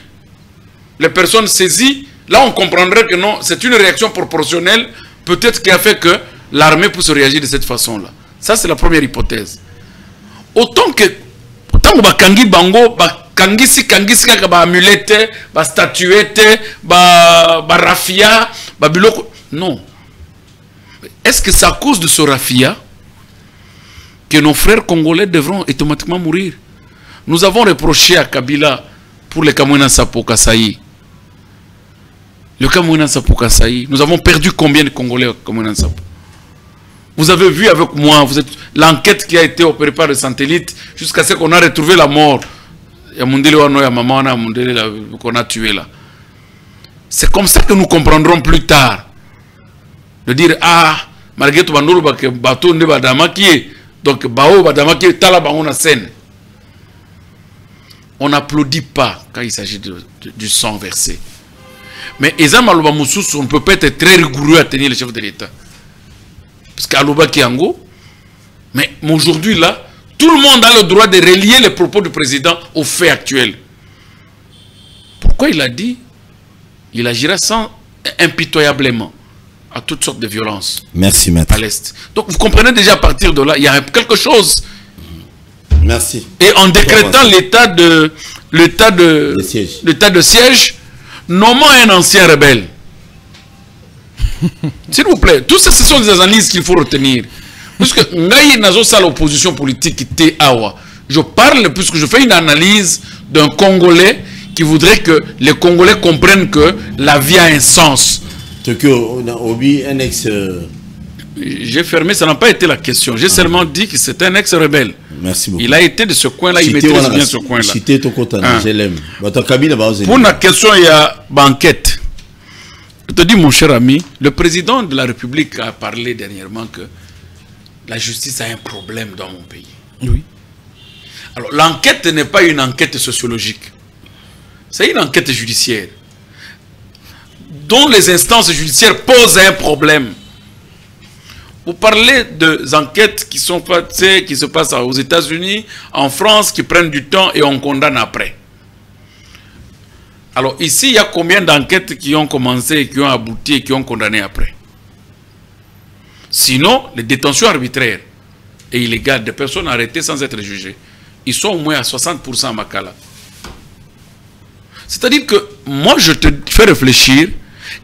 les personnes saisies. Là, on comprendrait que non, c'est une réaction proportionnelle, peut-être qui a fait que l'armée puisse réagir de cette façon-là. Ça, c'est la première hypothèse. Autant que Kangi Bango, Kangisi kaka ba amulette, ba statuette, ba raffia, ba biloko. Non. Est-ce que c'est à cause de ce raffia que nos frères congolais devront automatiquement mourir? Nous avons reproché à Kabila pour le Kamwina Sapo Kasaï. Le Kamwina Sapo Kasaï. Nous avons perdu combien de Congolais au Kamwina Sapo? Vous avez vu avec moi, l'enquête qui a été opérée par le satellite jusqu'à ce qu'on a retrouvé la mort. Il y a Mundele Wano, il y a Maman, qu'on a tué là. C'est comme ça que nous comprendrons plus tard. De dire, ah, malgré tout, bateau ne badamaki, donc bao badamaki tala bango na scène. on n'applaudit pas quand il s'agit du sang versé. Mais Eza Maloba Moussous, on ne peut pas être très rigoureux à tenir le chef de l'État. Parce qu'Aloba Kiango, mais aujourd'hui là, tout le monde a le droit de relier les propos du président aux faits actuels. Pourquoi il a dit? Il agira impitoyablement à toutes sortes de violences. Merci, maître. À l'Est. Donc vous comprenez déjà à partir de là, il y a quelque chose. Merci. Et en décrétant l'état de siège, nommant un ancien rebelle. S'il vous plaît, tout ça, ce sont des analyses qu'il faut retenir. Puisque Ngaï Nazo ça l'opposition politique qui était Awa. Je parle puisque je fais une analyse d'un Congolais qui voudrait que les Congolais comprennent que la vie a un sens. Un ex. J'ai fermé, ça n'a pas été la question. J'ai seulement dit que c'est un ex-rebelle. Merci beaucoup. Il a été de ce coin-là, il maîtrise bien ce coin-là. Je l'aime. Pour la question, il y a banquette. Je te dis, mon cher ami, le président de la République a parlé dernièrement que la justice a un problème dans mon pays. Oui. Alors, l'enquête n'est pas une enquête sociologique. C'est une enquête judiciaire dont les instances judiciaires posent un problème. Vous parlez des enquêtes qui sont faites, qui se passent aux États-Unis, en France, qui prennent du temps et on condamne après. Alors ici, il y a combien d'enquêtes qui ont commencé, qui ont abouti et qui ont condamné après? Sinon, les détentions arbitraires et illégales de personnes arrêtées sans être jugées, ils sont au moins à 60% à Makala. C'est-à-dire que moi, je te fais réfléchir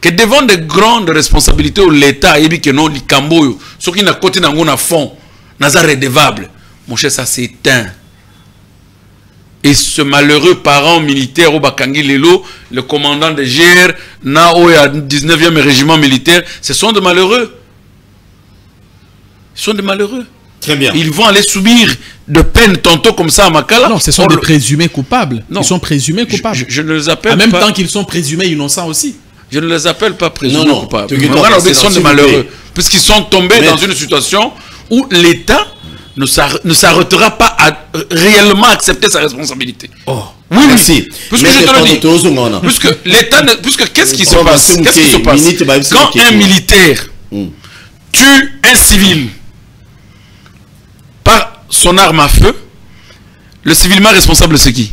que devant de grandes responsabilités où l'État et que non l'Ikamboyo, ceux qui n'ont côté n'a fond, n'a pas redevable, mon cher, ça s'est éteint. Et ce malheureux parent militaire au Bakangi Lelo, le commandant de GR, Nao et à 19e régiment militaire, ce sont des malheureux. Ce sont des malheureux. Très bien. Ils vont aller subir de peine tantôt comme ça à Makala. Non, ce sont des présumés coupables. Non. Ils sont présumés coupables. Je ne les appelle en même pas... temps qu'ils sont présumés innocents aussi. Je ne les appelle pas présumés coupables. Ils sont des malheureux. Puisqu'ils sont tombés dans une situation où l'État ne s'arrêtera pas à réellement accepter sa responsabilité. Oh. Oui, merci. Puisque je te le dis. Puisque l'État... Puisque qu'est-ce qui se passe? Qu'est-ce qui se passe? Quand un militaire tue un civil par son arme à feu, le civilement responsable c'est qui?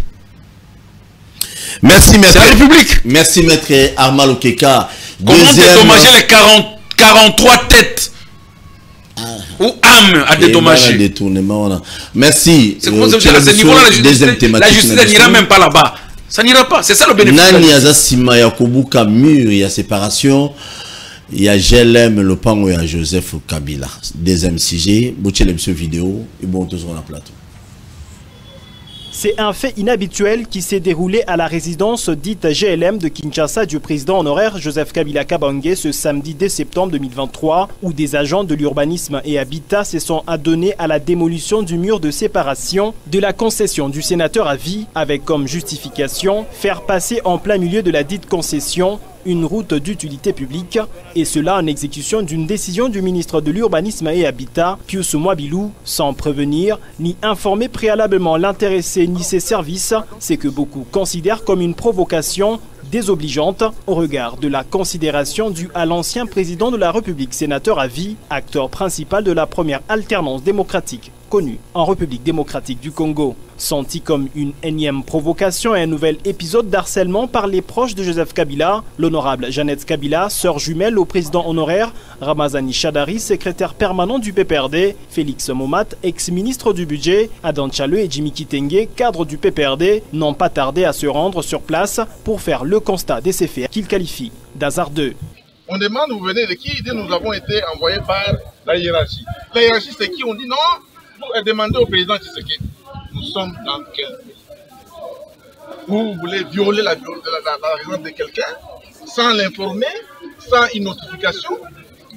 Merci, maître. C'est la République. Merci, maître Armal Okeka. Comment dédommager les 43 têtes ou âmes à dédommager? Merci. C'est à ce niveau-là, la justice n'ira même pas là-bas. Ça n'ira pas. C'est ça le bénéfice. Nani Azasima Yakobuka mur, il y a séparation. Il y a GLM, le pango, il y a Joseph Kabila. Deuxième sujet. Bouchez les vidéo. Et bon, tous sur la plateau. C'est un fait inhabituel qui s'est déroulé à la résidence dite GLM de Kinshasa du président honoraire Joseph Kabila Kabange ce samedi 10 septembre 2023, où des agents de l'urbanisme et habitat se sont adonnés à la démolition du mur de séparation de la concession du sénateur à vie, avec comme justification faire passer en plein milieu de la dite concession une route d'utilité publique, et cela en exécution d'une décision du ministre de l'Urbanisme et Habitat, Pius Mwabilou, sans prévenir ni informer préalablement l'intéressé ni ses services, c'est que beaucoup considèrent comme une provocation désobligeante au regard de la considération due à l'ancien président de la République, sénateur à vie, acteur principal de la première alternance démocratique connue en République démocratique du Congo. Senti comme une énième provocation et un nouvel épisode d'harcèlement par les proches de Joseph Kabila, l'honorable Jeannette Kabila, sœur jumelle au président honoraire, Ramazani Chadari, secrétaire permanent du PPRD, Félix Momat, ex-ministre du budget, Adan Tchale et Jimmy Kitenge, cadre du PPRD, n'ont pas tardé à se rendre sur place pour faire le constat de ces faits qu'ils qualifient d'hasardeux. On demande, vous venez de qui? Nous avons été envoyés par la hiérarchie. La hiérarchie, c'est qui? On dit non, vous demandez au président Tshisekedi. Nous sommes dans quel pays? Vous voulez violer la résidence de quelqu'un sans l'informer, sans une notification?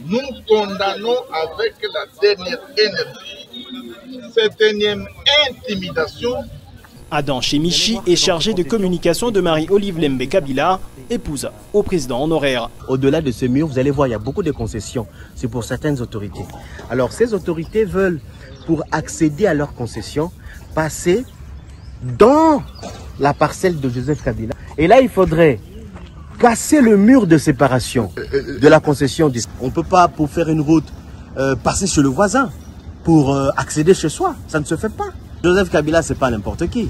Nous condamnons avec la dernière énergie cette énième intimidation. Adam Chemichi est chargé de communication de Marie-Olive Lembe Kabila, épouse au président honoraire. Au-delà de ce mur, vous allez voir, il y a beaucoup de concessions. C'est pour certaines autorités. Alors ces autorités veulent, pour accéder à leurs concessions, passer dans la parcelle de Joseph Kabila. Et là, il faudrait casser le mur de séparation de la concession. On ne peut pas, pour faire une route, passer chez le voisin pour accéder chez soi. Ça ne se fait pas. Joseph Kabila, c'est pas n'importe qui.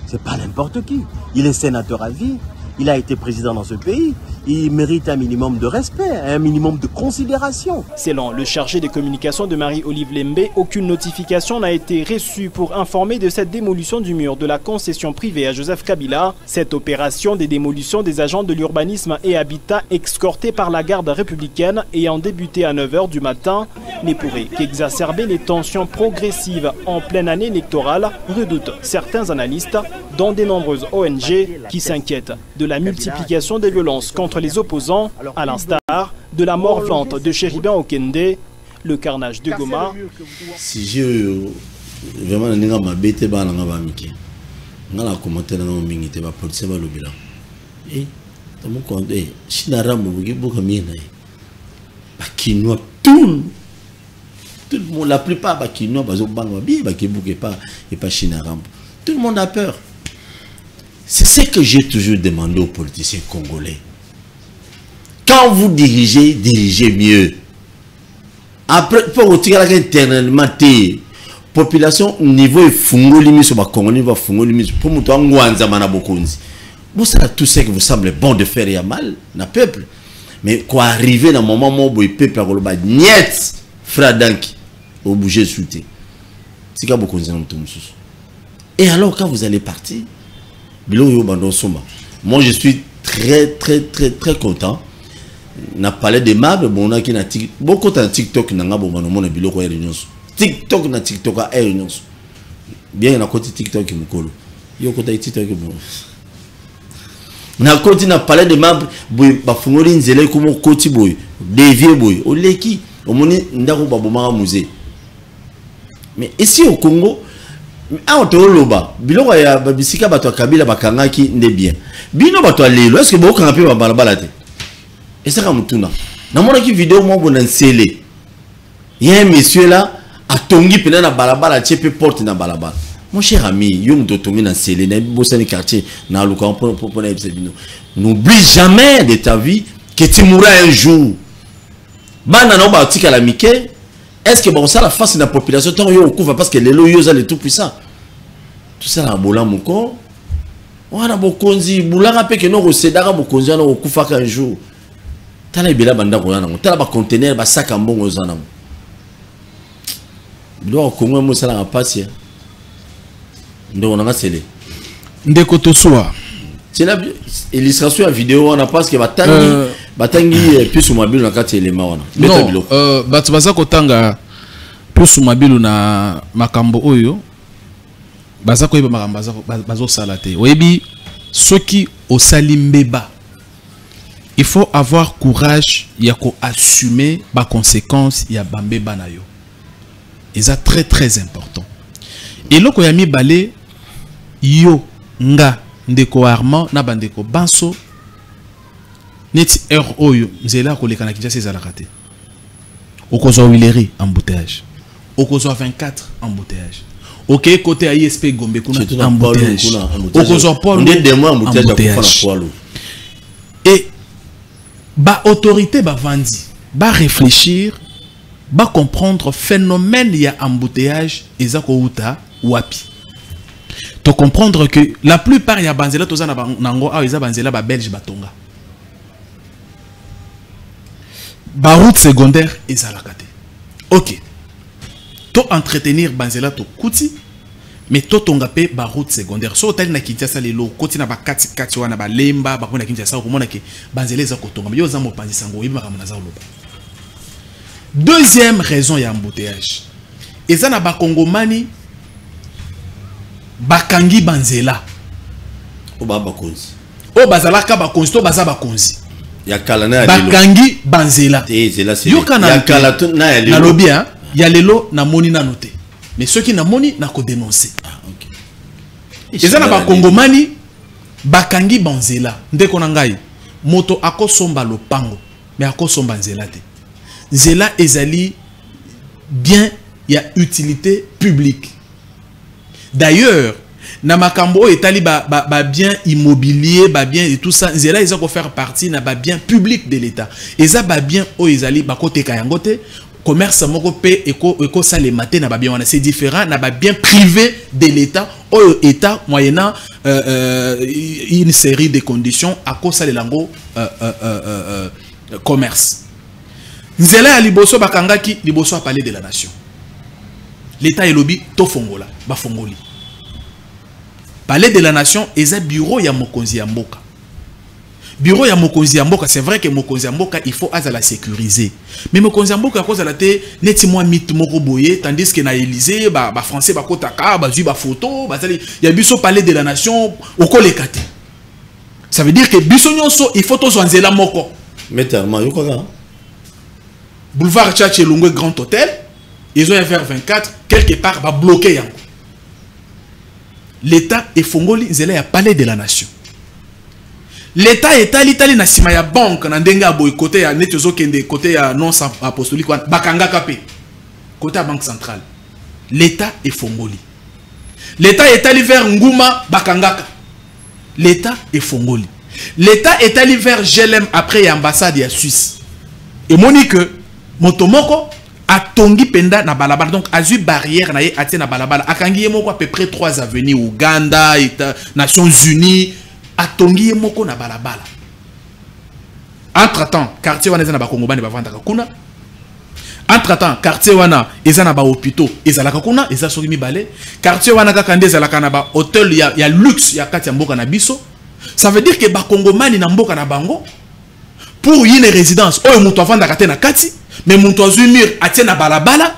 C'est pas n'importe qui. Il est sénateur à vie. Il a été président dans ce pays. Il mérite un minimum de respect, un minimum de considération. Selon le chargé de communication de Marie-Olive Lembe, aucune notification n'a été reçue pour informer de cette démolition du mur de la concession privée à Joseph Kabila. Cette opération des démolitions des agents de l'urbanisme et habitat escortés par la garde républicaine ayant débuté à 9 h du matin ne pourrait qu'exacerber les tensions progressives en pleine année électorale, redoutent certains analystes, dont de nombreuses ONG qui s'inquiètent de la multiplication des violences contre les opposants, à l'instar de la mort violente de Chéribin Okende, le carnage de Goma. Si je vraiment n'ai pas bête ba nga ba miki, nga la commenter na mingi te ba police ba lobila. Tomo konde, shinara mo bugi boka mina. Ba kinwa tout le monde, la plupart ba kinwa ba zo banga bi ba ki buke pas et pas shinara. Tout le monde a peur. C'est ce que j'ai toujours demandé aux politiciens congolais. Quand vous dirigez, dirigez mieux. Après, pour retirer la éternellement, population niveau fungolimi sur ma Congolais va fungolimi pour muto ngwanza mana bokonzi. Vous savez tout ce que vous semblez bon de faire et à mal, na peuple. Mais quoi arriver dans le moment où le peuple a golba niet frère Danki au bouger souté. C'est quoi bokonzi na muto mususu. Et alors quand vous allez partir, moi je suis très content. On a parlé de meubles, bon, on a beaucoup de TikTok, TikTok na TikTok a réunion. Bien na côté TikTok qui me colle. Yo côté TikTok bon. Na côté na parler de meubles, boy ba fungoli nzele comme côté boy, dévier boy, o leki, o moni ndako ba boma musée. Mais ici au Congo, ah to loba biloko ya babisika bato Kabila bakangaki nde bien bino bato lelo est-ce que boko kanga pe balabala te esa ka mutuna na mona ki vidéo mo bona nsele y'a un monsieur là atongi pena na balabala tiepe porte na balabala mon cher ami yo muto tongi na nsele na bosani quartier na luka pour na ebino n'oublie jamais de ta vie que tu mourras un jour bana na ba tika la mike. Est-ce que bon ça la face de la population tant yo couvre parce que les loyaux les tout puissants. Tout ça la bola mon corps. On a bokonzi boula rapé que no recédara bokonzi na okufa un jour. Tala bila banda ko yana. Tala ba conteneur ba sac en bongo zana. Bilo ko ngwe mo sala passe. Ndo na ngasele. Ndeko to soa. C'est la illustration à vidéo on a parce que batangi plus ou mobile na kati élément wana. Non, batu baza kotanga plus ou mobile na makambo oyo. Baza ko yeba makambo bazo salate. Oyebi soki osali mbeba. Il faut avoir courage ya ko assumer ba conséquences ya bambeba na yo. Et ça très important. Et loko ya mi balé yo nga ndeko Armand na bandeko Banso neti heure oyo nzela ko lekana Kinshasa ezalaka te. Okozwa Willery embouteillage. Okozwa 24 embouteillage. OK côté à ISP Gombe kuna embouteillage. Okozwa Paul embouteillage. Et ba autorité ba vandi ba réfléchir ba comprendre phénomène ya embouteillage ezako uta wapi. To comprendre que la plupart ya banzela toza na nango a eza banzela ba belge batonga. Ba route secondaire ezalaka te. OK. To entretenir banzela to kuti mais to tonga pe ba route secondaire. So tali na Kinshasa lelo koti na ba kati wana ba lemba ba kuna Kinshasa ko mona ke banzela eza ko tonga. Yo za mo panzi sango yiba kamana za loba. Deuxième raison ya embouteillage. Eza na ba Kongomani bakangi banzela o baba konzi o bazalaka bakonzi to baza bakonzi ya kala na bakangi banzela zela c'est ya kala na ya lelo na lobia ya lelo na moni na noté mais ceux qui na moni na ko dénoncer OK eza na bakongomani bakangi banzela ndeko na ngai moto akosomba lopango mais akosomba nzela te nzela ezali bien ya utilité publique. D'ailleurs, na makambo etali ba bien immobilier, ba bien et tout ça, nzela ils ont faire partie na ba bien public de l'état. Eza ba bien o ezali ba côté kayangote, commerce moko pe eko sale maté na ba bien wana, c'est différent na ba bien privé de l'état o état moyennant une série de conditions à cause de lango commerce. Nzela ya liboso bakangaki liboso a parler de la nation. L'état et lobby to fongola ba fongoli. Palais de la nation eza bureau ya mokonzi ya mboka. Bureau ya mokonzi ya mboka, c'est vrai que mokonzi ya mboka il faut la sécuriser. Mais mokonzi ya mboka cause la te neti moi mythe moko boye, tandis que na Élysée ba français ba kotaka ba zui ba photo ba tali ya biso palais de la nation okolekate. Ça veut dire que biso nyonso il faut to zwanzela moko. Mais tellement yokoka. Boulevard Tchatche Lungwe Grand Hôtel, ils ont un vers 24 quelque part va bloquer yango. L'État est fongoli nzela ya palais de la nation. L'État est l'Italie na sima ya banque na ndenga boy côté ya netozo kende côté ya non apostolique bakanga kapé côté ya banque centrale. L'État est fongoli. L'État est allé vers Nguma bakangaka. L'État est fongoli. L'État est allé vers GLM après l'ambassade ya Suisse. Et monique motomoko a tongi penda na balabala, donc a eu barrière na ye atie na balabala akangi moko à peu près 3 avenues Ouganda, Nations Unies, a tongi moko na balabala. Entre temps quartier wana na ba Kongomani ba vanda kuna. Entre temps quartier wana ezana ba hôpitaux ezalaka kuna eza soki mibale. Quartier wana kaka nde ezalaka na ba hôtel ya luxe ya kati ya mboka na biso. Ça veut dire que ba Kongomani na mboka na bango pour une résidence oyo mutu avanda kate na kati. Mais mon toazumir atient na balabala.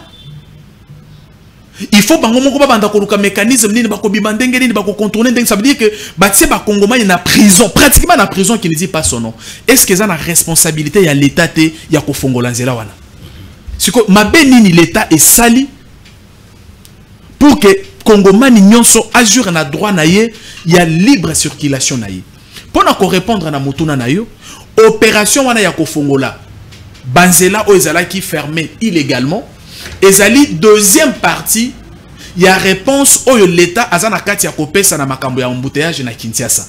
Il faut bango moko ba banda koluka mécanisme nini ba ko bibandenge nini ba ko contourner ndenge, ça veut dire que batie ba Kongomani na prison, pratiquement na prison qui ne dit pas son nom. Est-ce que ça na responsabilité ya l'état te ya ko fongola nzela wana? Siko mabe nini l'état est sali pour que Kongomani nyonso azur na droit na ye ya libre circulation na ye. Pour na ko répondre na motuna na yo, opération wana ya ko fongola Banzela Ozala qui fermé illégalement. Ezali deuxième partie, il y a réponse au l'État azana kati ya kopesa na makambo ya embouteillage na Kinshasa.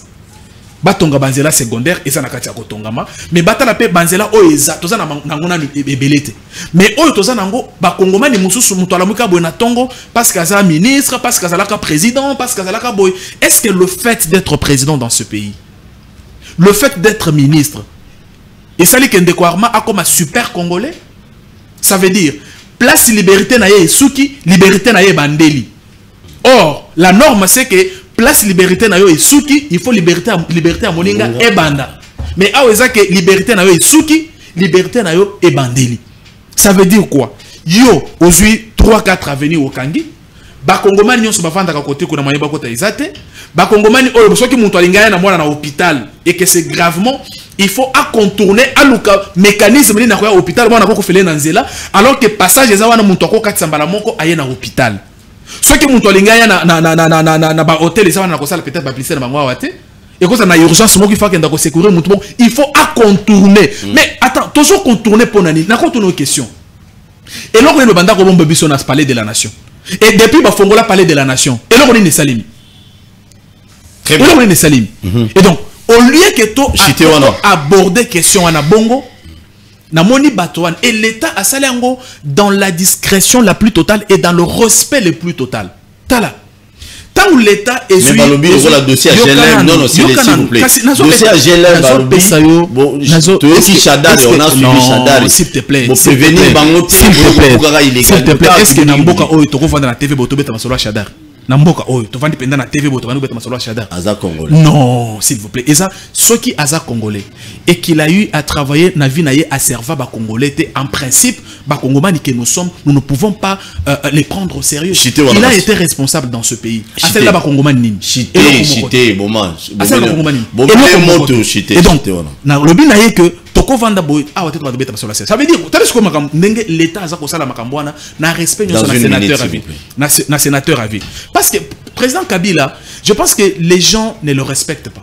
Batonga Banzela secondaire et ça na kati ya kotongama, mais batala pe Banzela o eza tozana ngona ebelete. Mais o tozana ngo ba Kongomani mususu mutu alamuka boy na tongo parce qu'aza ministre, parce qu'aza ka président, parce qu'aza ka boy. Est-ce que le fait d'être président dans ce pays, le fait d'être ministre, et ça dit qu'un découarement a comme un super congolais, ça veut dire place liberté na ye souki, liberté na ye bandeli. Or, la norme c'est que place liberté na ye souki, il faut liberté à moninga et banda. Mais a oza que liberté na ye souki, liberté na yo et bandeli. Ça veut dire quoi? Yo, aujourd'hui 3-4 avenues au Kangi, ba Kongomani nyonso bafanda ka côté kuna mayeba kota izate, ba Kongomani oyo soki muntu alingaya na mwana na hôpital et que c'est gravement, il faut à contourner aluka mécanisme ni na kwa hôpital mwana ko fele na nzela, alors que passage eza wana muntu ko katisa mbala moko aye na hôpital. Soki muntu alingaya na ba hôtel eza wana na ko sala peut-être ba plisser na bango wate. Et quand on a urgence, il faut qu'on sécuriser il faut à contourner. Mais attends, toujours contourner pour nani. Na contourner aux questions. Et là on est le banda comme on a parlé de la nation. Et depuis bah Fongola parler de la nation. Et là on est Salim. Et là on est Salim. Et donc au lieu que toi aborder question à bongo, na moni batouan et l'État a salango dans la discrétion la plus totale et dans le respect le plus total. Tala. Tant où l'État est mais balobi le dossier à GLM non non s'il vous plaît dossier à GLM balobi bon tu es qui Chadar on a suivi Chadar s'il te plaît pour prévenir bango s'il te plaît est-ce que Namboka oyo to vendre na TV boto beta masolo Chadar Namboka oyo to vendre pendant na TV boto beta masolo Chadar Aza congolais non s'il vous plaît et ça ceux qui Aza congolais et qu'il a eu à travailler na vie na ye à servir ba congolais en principe ba congomani que nous sommes nous ne pouvons pas les prendre au sérieux. Il a été responsable dans ce pays. Et donc na lobi na ye que toko vanda boy a wate to beta masolo ça veut dire tellement que makam ndenge l'état aza ko sala makambwana na respect na sénateur à vie na sénateur à vie parce que président Kabila je pense que les gens ne le respectent pas.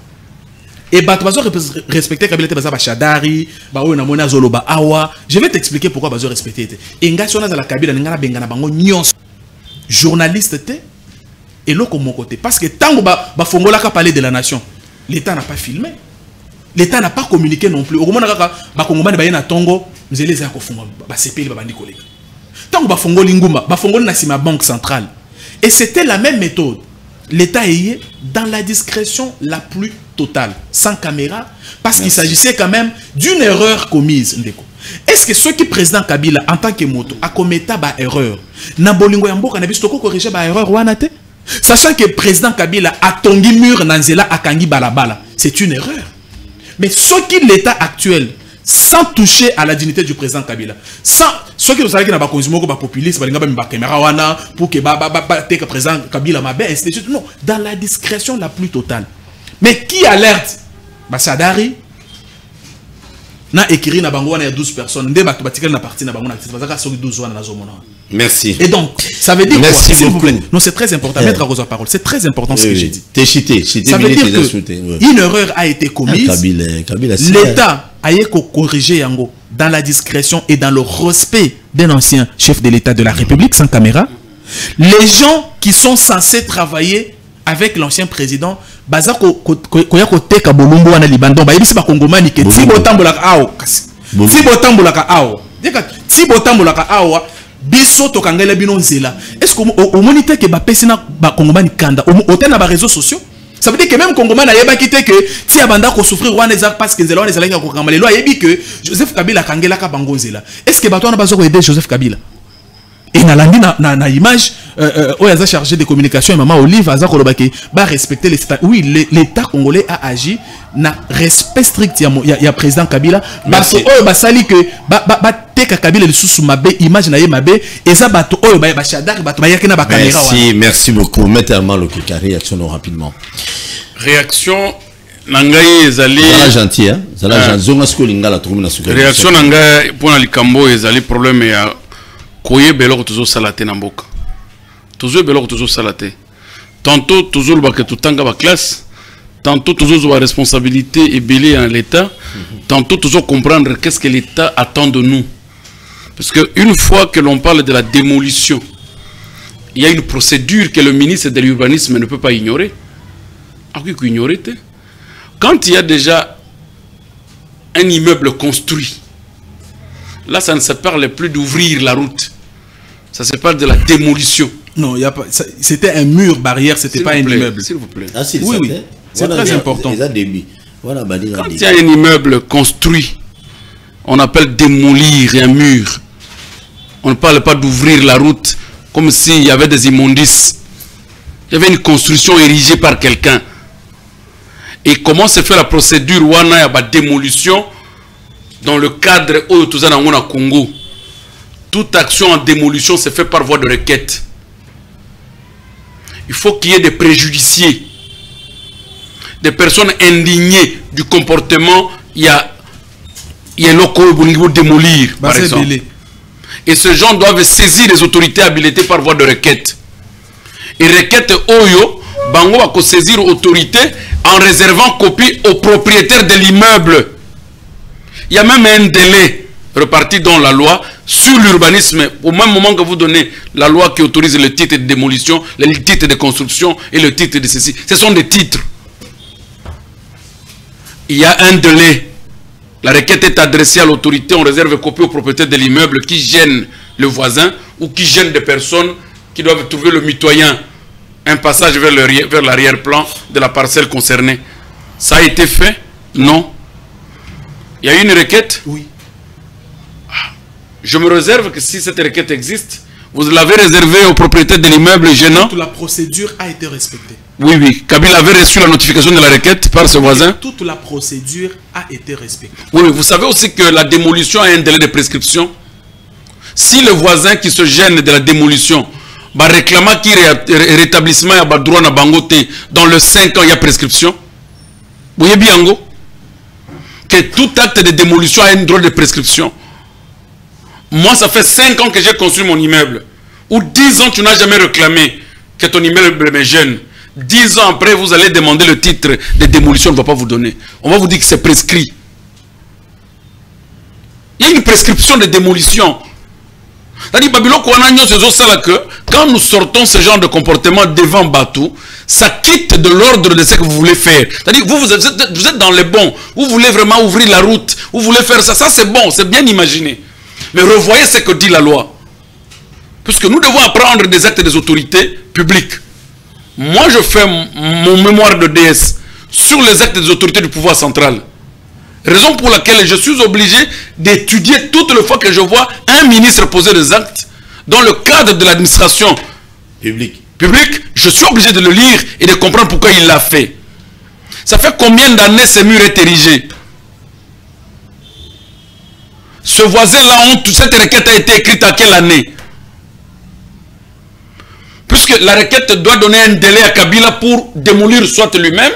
Et Bazo respecter Kabila te baza Chadari, ba oyo na mona zoloba awa. Je vais t'expliquer pourquoi Bazo respecter te. Enga sona za la Kabila ngana bengana bango nyonso. Journaliste te, Et l'autre mon côté. Parce que tant que Fongola a parlé de la nation, l'État n'a pas filmé. L'État n'a pas communiqué non plus. Au moment où Bakongomani ba yena tongo, nous allons les faire ba CPI ba bandi collègue. Tant que Fongo linguma, Fongo na sima banque centrale. Et c'était la même méthode. L'État est dans la discrétion la plus totale, sans caméra, parce qu'il s'agissait quand même d'une erreur commise. Est-ce que ceux qui président Kabila en tant que moto a commis ba erreur? Na bolingo ya mboka na biso ko corriger ba erreur wana te? Sachant que le président Kabila a tongi mur nanzela a kangi balabala, c'est une erreur. Mais ce qui est l'état actuel, sans toucher à la dignité du président Kabila, sans ce qui nous a dit que les populistes, les caméra pour que le président Kabila m'a non, dans la discrétion la plus totale. Mais qui alerte? Sadari na écrit na bango na 12 personnes, ndé ba batikal na parti na bango na 12 wana na zomona. Merci. Et donc, ça veut dire merci quoi? Beaucoup. Non, c'est très important. Mettre à cause de la parole, c'est très important ce que j'ai dit. T'es chité. Ça veut dire qu'une erreur a été commise. L'État a corrigé Yango dans la discrétion et dans le respect d'un ancien chef de l'État de la République sans caméra. Les gens qui sont censés travailler avec l'ancien président, baza koya koteka bolumbu wana libandon ba yebisi ba kongomani ke tibo tambolaka awo kasi. Tibo tambolaka awo. Tibo tambolaka awo. Biso tokangela bino nzela. Est-ce que au moniteur que ba pesina ba kongomani kanda au tena ba réseaux sociaux? Ça veut dire que même kongomani a yeba kité que ti abanda ko souffrir wana ezak parce que nzela wana ezalaki ko kamala loi yebi que Joseph Kabila kangela ka bango nzela. Est-ce que bato wana bazo ko aider Joseph Kabila? Et na landi na image oyaza chargé de communication et maman Olive aza ko lobaki ba respecter les états. Oui, l'État congolais a agi na respect strict ya président Kabila. Bato oyo basali que ba teka Kabila le sous mabe image na ye mabe eza bato oyo ba shadar bato ba yakena ba caméra. Merci beaucoup. Mettez en le réaction rapidement. Réaction nangai ezali gentil hein. Zala gentil zonga skolinga la trouve na suka. Réaction nangai pona likambo ezali problème ya koye beloko toujours salaté na mboka. Toujours beloko toujours salaté. Tantôt toujours ba que tutanga ba classe, tantôt toujours la responsabilité est belée en l'État, tantôt toujours comprendre qu'est-ce que l'État attend de nous. Parce que une fois que l'on parle de la démolition, il y a une procédure que le ministre de l'urbanisme ne peut pas ignorer. Quand il y a déjà un immeuble construit, là ça ne se parle plus d'ouvrir la route, ça se parle de la démolition. Non, c'était un mur barrière, c'était pas un immeuble. S'il vous plaît. Ah, oui, oui. C'est très important. Quand il y a un immeuble construit, on appelle démolir un mur. On ne parle pas d'ouvrir la route comme s'il y avait des immondices. Il y avait une construction érigée par quelqu'un. Et comment se fait la procédure wana ya démolition dans le cadre où tout ça dans le Congo? Toute action en démolition se fait par voie de requête. Il faut qu'il y ait des préjudiciés, des personnes indignées du comportement. Il y a locaux au niveau démolir, par exemple. Et ces gens doivent saisir les autorités habilitées par voie de requête. Et requête Oyo, Bango va saisir autorité en réservant copie au propriétaire de l'immeuble. Il y a même un délai reparti dans la loi sur l'urbanisme. Au même moment que vous donnez la loi qui autorise le titre de démolition, le titre de construction et le titre de ceci, ce sont des titres. Il y a un délai. La requête est adressée à l'autorité, on réserve copie au propriétaire de l'immeuble qui gêne le voisin ou qui gêne des personnes qui doivent trouver le mitoyen un passage vers l'arrière-plan de la parcelle concernée. Ça a été fait? Non. Il y a eu une requête? Oui. Je me réserve que si cette requête existe, vous l'avez réservée au propriétaire de l'immeuble gênant. Toute la procédure a été respectée. Oui, oui. Kabila avait reçu la notification de la requête par ce voisin. Toute la procédure a été respectée. Oui, vous savez aussi que la démolition a un délai de prescription. Si le voisin qui se gêne de la démolition va réclamer qu'il y a rétablissement, il y a droit à Bangote, dans les 5 ans, il y a prescription. Vous voyez bien, que tout acte de démolition a un droit de prescription. Moi, ça fait 5 ans que j'ai construit mon immeuble. Ou 10 ans, tu n'as jamais réclamé que ton immeuble me gêne. 10 ans après, vous allez demander le titre de démolition, on ne va pas vous donner. On va vous dire que c'est prescrit. Il y a une prescription de démolition. C'est-à-dire que quand nous sortons ce genre de comportement devant Batou, ça quitte de l'ordre de ce que vous voulez faire. C'est-à-dire vous êtes dans les bons. Vous voulez vraiment ouvrir la route. Vous voulez faire ça. Ça c'est bon, c'est bien imaginé. Mais revoyez ce que dit la loi. Puisque nous devons apprendre des actes des autorités publiques. Moi je fais mon mémoire de DS sur les actes des autorités du pouvoir central. Raison pour laquelle je suis obligé d'étudier toutes les fois que je vois un ministre poser des actes dans le cadre de l'administration publique, je suis obligé de le lire et de comprendre pourquoi il l'a fait. Ça fait combien d'années ce mur est érigé? Ce voisin-là, cette requête a été écrite à quelle année? Puisque la requête doit donner un délai à Kabila pour démolir soit lui-même,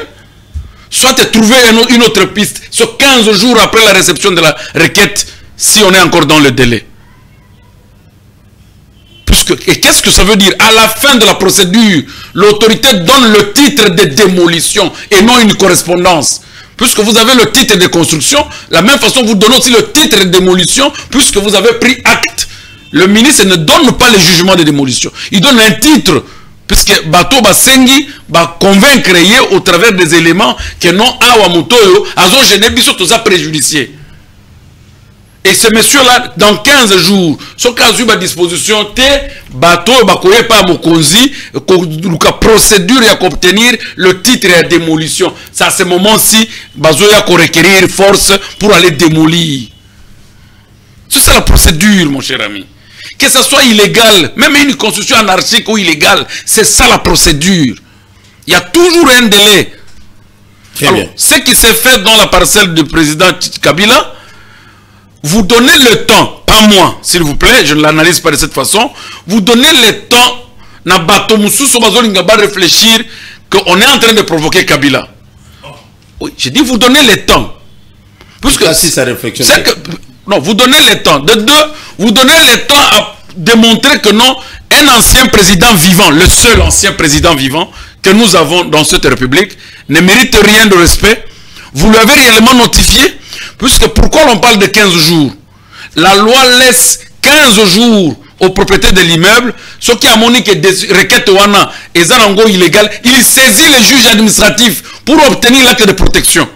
soit trouver une autre piste. Ce 15 jours après la réception de la requête, si on est encore dans le délai. Et qu'est-ce que ça veut dire? À la fin de la procédure, l'autorité donne le titre de démolition et non une correspondance. Puisque vous avez le titre de construction, la même façon vous donnez aussi le titre de démolition, puisque vous avez pris acte. Le ministre ne donne pas le jugement de démolition. Il donne un titre. Puisque Bato Basengi va convaincre au travers des éléments que non Awa Mutoyo a gêné biso tout ça préjudicié. Et ce monsieur-là, dans 15 jours, ce cas eu à disposition, Bato Bakoye pas Mokonzi, la procédure à obtenir le titre de démolition. C'est à ce moment-ci, Bazoya ko requérir force pour aller démolir. C'est ça la procédure, mon cher ami. Que ce soit illégal, même une constitution anarchique ou illégale, c'est ça la procédure. Il y a toujours un délai. Alors, ce qui s'est fait dans la parcelle du président Kabila, vous donnez le temps, pas moi, s'il vous plaît, je ne l'analyse pas de cette façon, vous donnez le temps, na bato mususu bazolinga ba réfléchir qu'on est en train de provoquer Kabila. Oui, j'ai dit vous donnez le temps. Puisque si ça réflexion. Non, vous donnez le temps. De deux, vous donnez le temps à démontrer que non, un ancien président vivant, le seul ancien président vivant que nous avons dans cette république, ne mérite rien de respect. Vous l'avez réellement notifié, puisque pourquoi l'on parle de 15 jours? La loi laisse 15 jours aux propriétaires de l'immeuble, ce qui a monique des requêtes wana et zarango illégal, il saisit les juges administratifs pour obtenir l'acte de protection.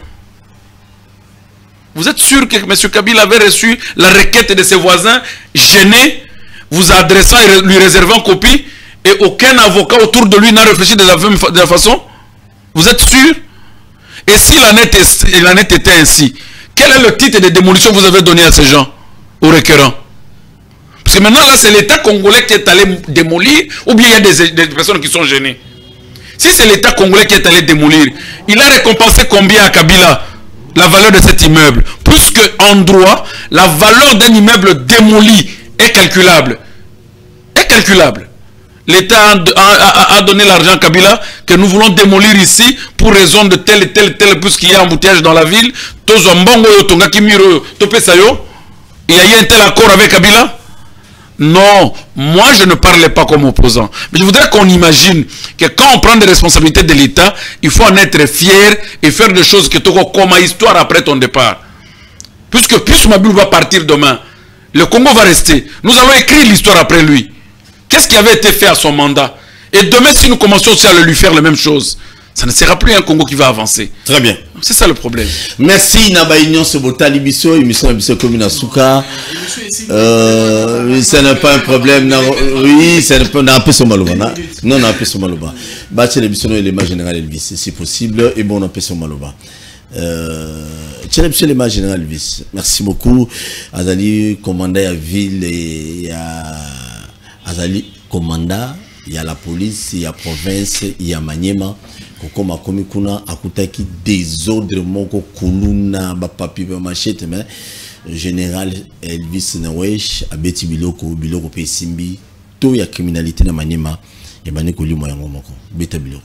Vous êtes sûr que M. Kabila avait reçu la requête de ses voisins gênés, vous adressant et lui réservant copie, et aucun avocat autour de lui n'a réfléchi de la façon? Vous êtes sûr? Et si la nette était ainsi, quel est le titre de démolition que vous avez donné à ces gens, aux requérants? Parce que maintenant là, c'est l'État congolais qui est allé démolir, ou bien il y a des personnes qui sont gênées. Si c'est l'État congolais qui est allé démolir, il a récompensé combien à Kabila la valeur de cet immeuble? Puisque en droit, la valeur d'un immeuble démoli est calculable. Est calculable. L'État a donné l'argent à Kabila que nous voulons démolir ici pour raison de tel et tel, puisqu'il y a embouteillage dans la ville. Il y a eu un tel accord avec Kabila? Non, moi je ne parlais pas comme opposant. Mais je voudrais qu'on imagine que quand on prend des responsabilités de l'État, il faut en être fier et faire des choses qui sont comme histoire après ton départ. Puisque Mabou va partir demain, le Congo va rester. Nous allons écrire l'histoire après lui. Qu'est-ce qui avait été fait à son mandat? Et demain, si nous commençons aussi à lui faire la même chose, ça ne sera plus un Congo qui va avancer. Très bien. C'est ça le problème. Merci Naba Union Sobota Libiso, émission commune à Souka. Ça n'est pas un problème. Oui, ça n'est pas un peu son malouba. Non, on a un peu son malouba. Bâtir l'émission et l'émat général Elvis, si possible. Et bon, on a un peu son malouba. L'émission l'émat général Elvis. Merci beaucoup. Azali, commandant à ville et à Azali, commandant. Il y a la police, il y a la province, il y a Maniema. Comme akomi kuna akutaki désordre moko kuluna ba papi ba machete mais général Elvis Nawesh abeti biloko pe simbi to ya criminalité na Maniema e bani kolimo yango moko beta biloko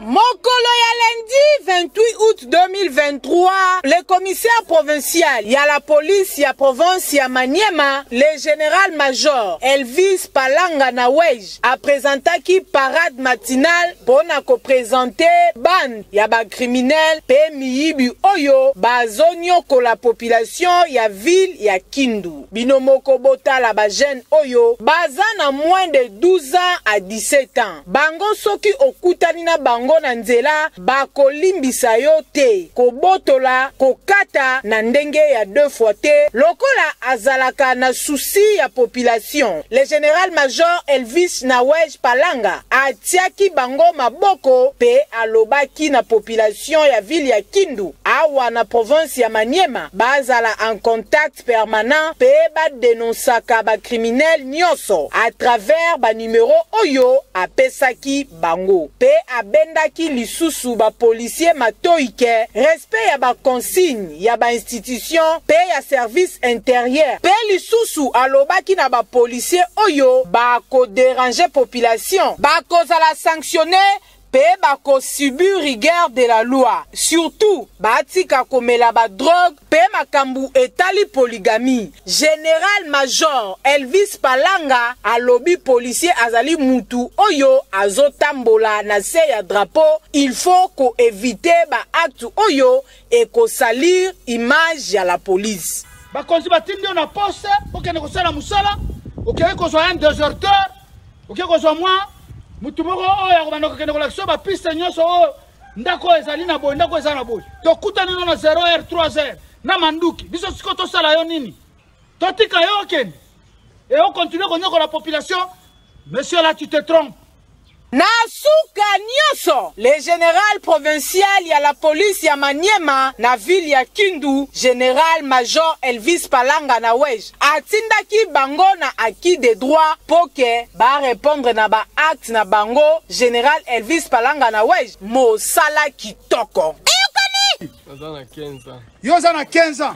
Mokolo ya lundi 28 août 2023, le commissaire provincial, y a la police, y a province, y a Maniema, le général-major Elvis Palanga Nawej a présenté qui parade matinale pour ko présenter bande y a ba criminel pe miyibi oyo bazonyo ko la population y a ville y a Kindu. Binomoko bota la ba jeune oyo bazana moins de 12 ans à 17 ans. Bango soki okutani na bango na nzela bakolimbisa yo te kobotola kokata na ndenge ya 2 fois te lokola azalaka na souci ya population. Le général-major Elvis Nawej Palanga atiaki bango maboko pe alobaki na population ya ville ya Kindu awa na province ya Maniema bazala en contact permanent pe ba denonsaka ba criminel nyonso à travers ba numéro oyo apesaki bango pe abendaki lisusu ba policier matoike respect ya ba consigne ya ba institution pe ya service intérieur pe lisusu alobaki na ba policier oyo ba ko déranger population ba kozala sanctionner pe bako subir rigueur de la loi. Surtout, batika komela ba drogue, pe makambu etali polygamie. Général-major Elvis Palanga alobi policier azali mutu oyo azotambola na se ya drapeau. Il faut ko éviter ba acte oyo et ko salir image ya la police. Bakonzi batindi na poste, okene ko sala musala, okene ko soya un déserteur, okene ko soya moi mutumoko oya ko banoko kene collection ba piste nyonso ndako ezali na boy ndako ezali na boy to kutana na 0h 3h na manduki biso siko to sala yo nini to tika yo ken et on continue ko nyoko la population. Monsieur là tu te trompes. Nasuka nyonso, le général provincial ya la police ya Maniema na ville ya Kindu, général-major Elvis Palanga Nawej atindaki bango na acquis des droits poke ba répondre na ba acte na bango. Général Elvis Palanga Nawej mosala kitoko. Yozana 15 ans. Yozana 15 ans.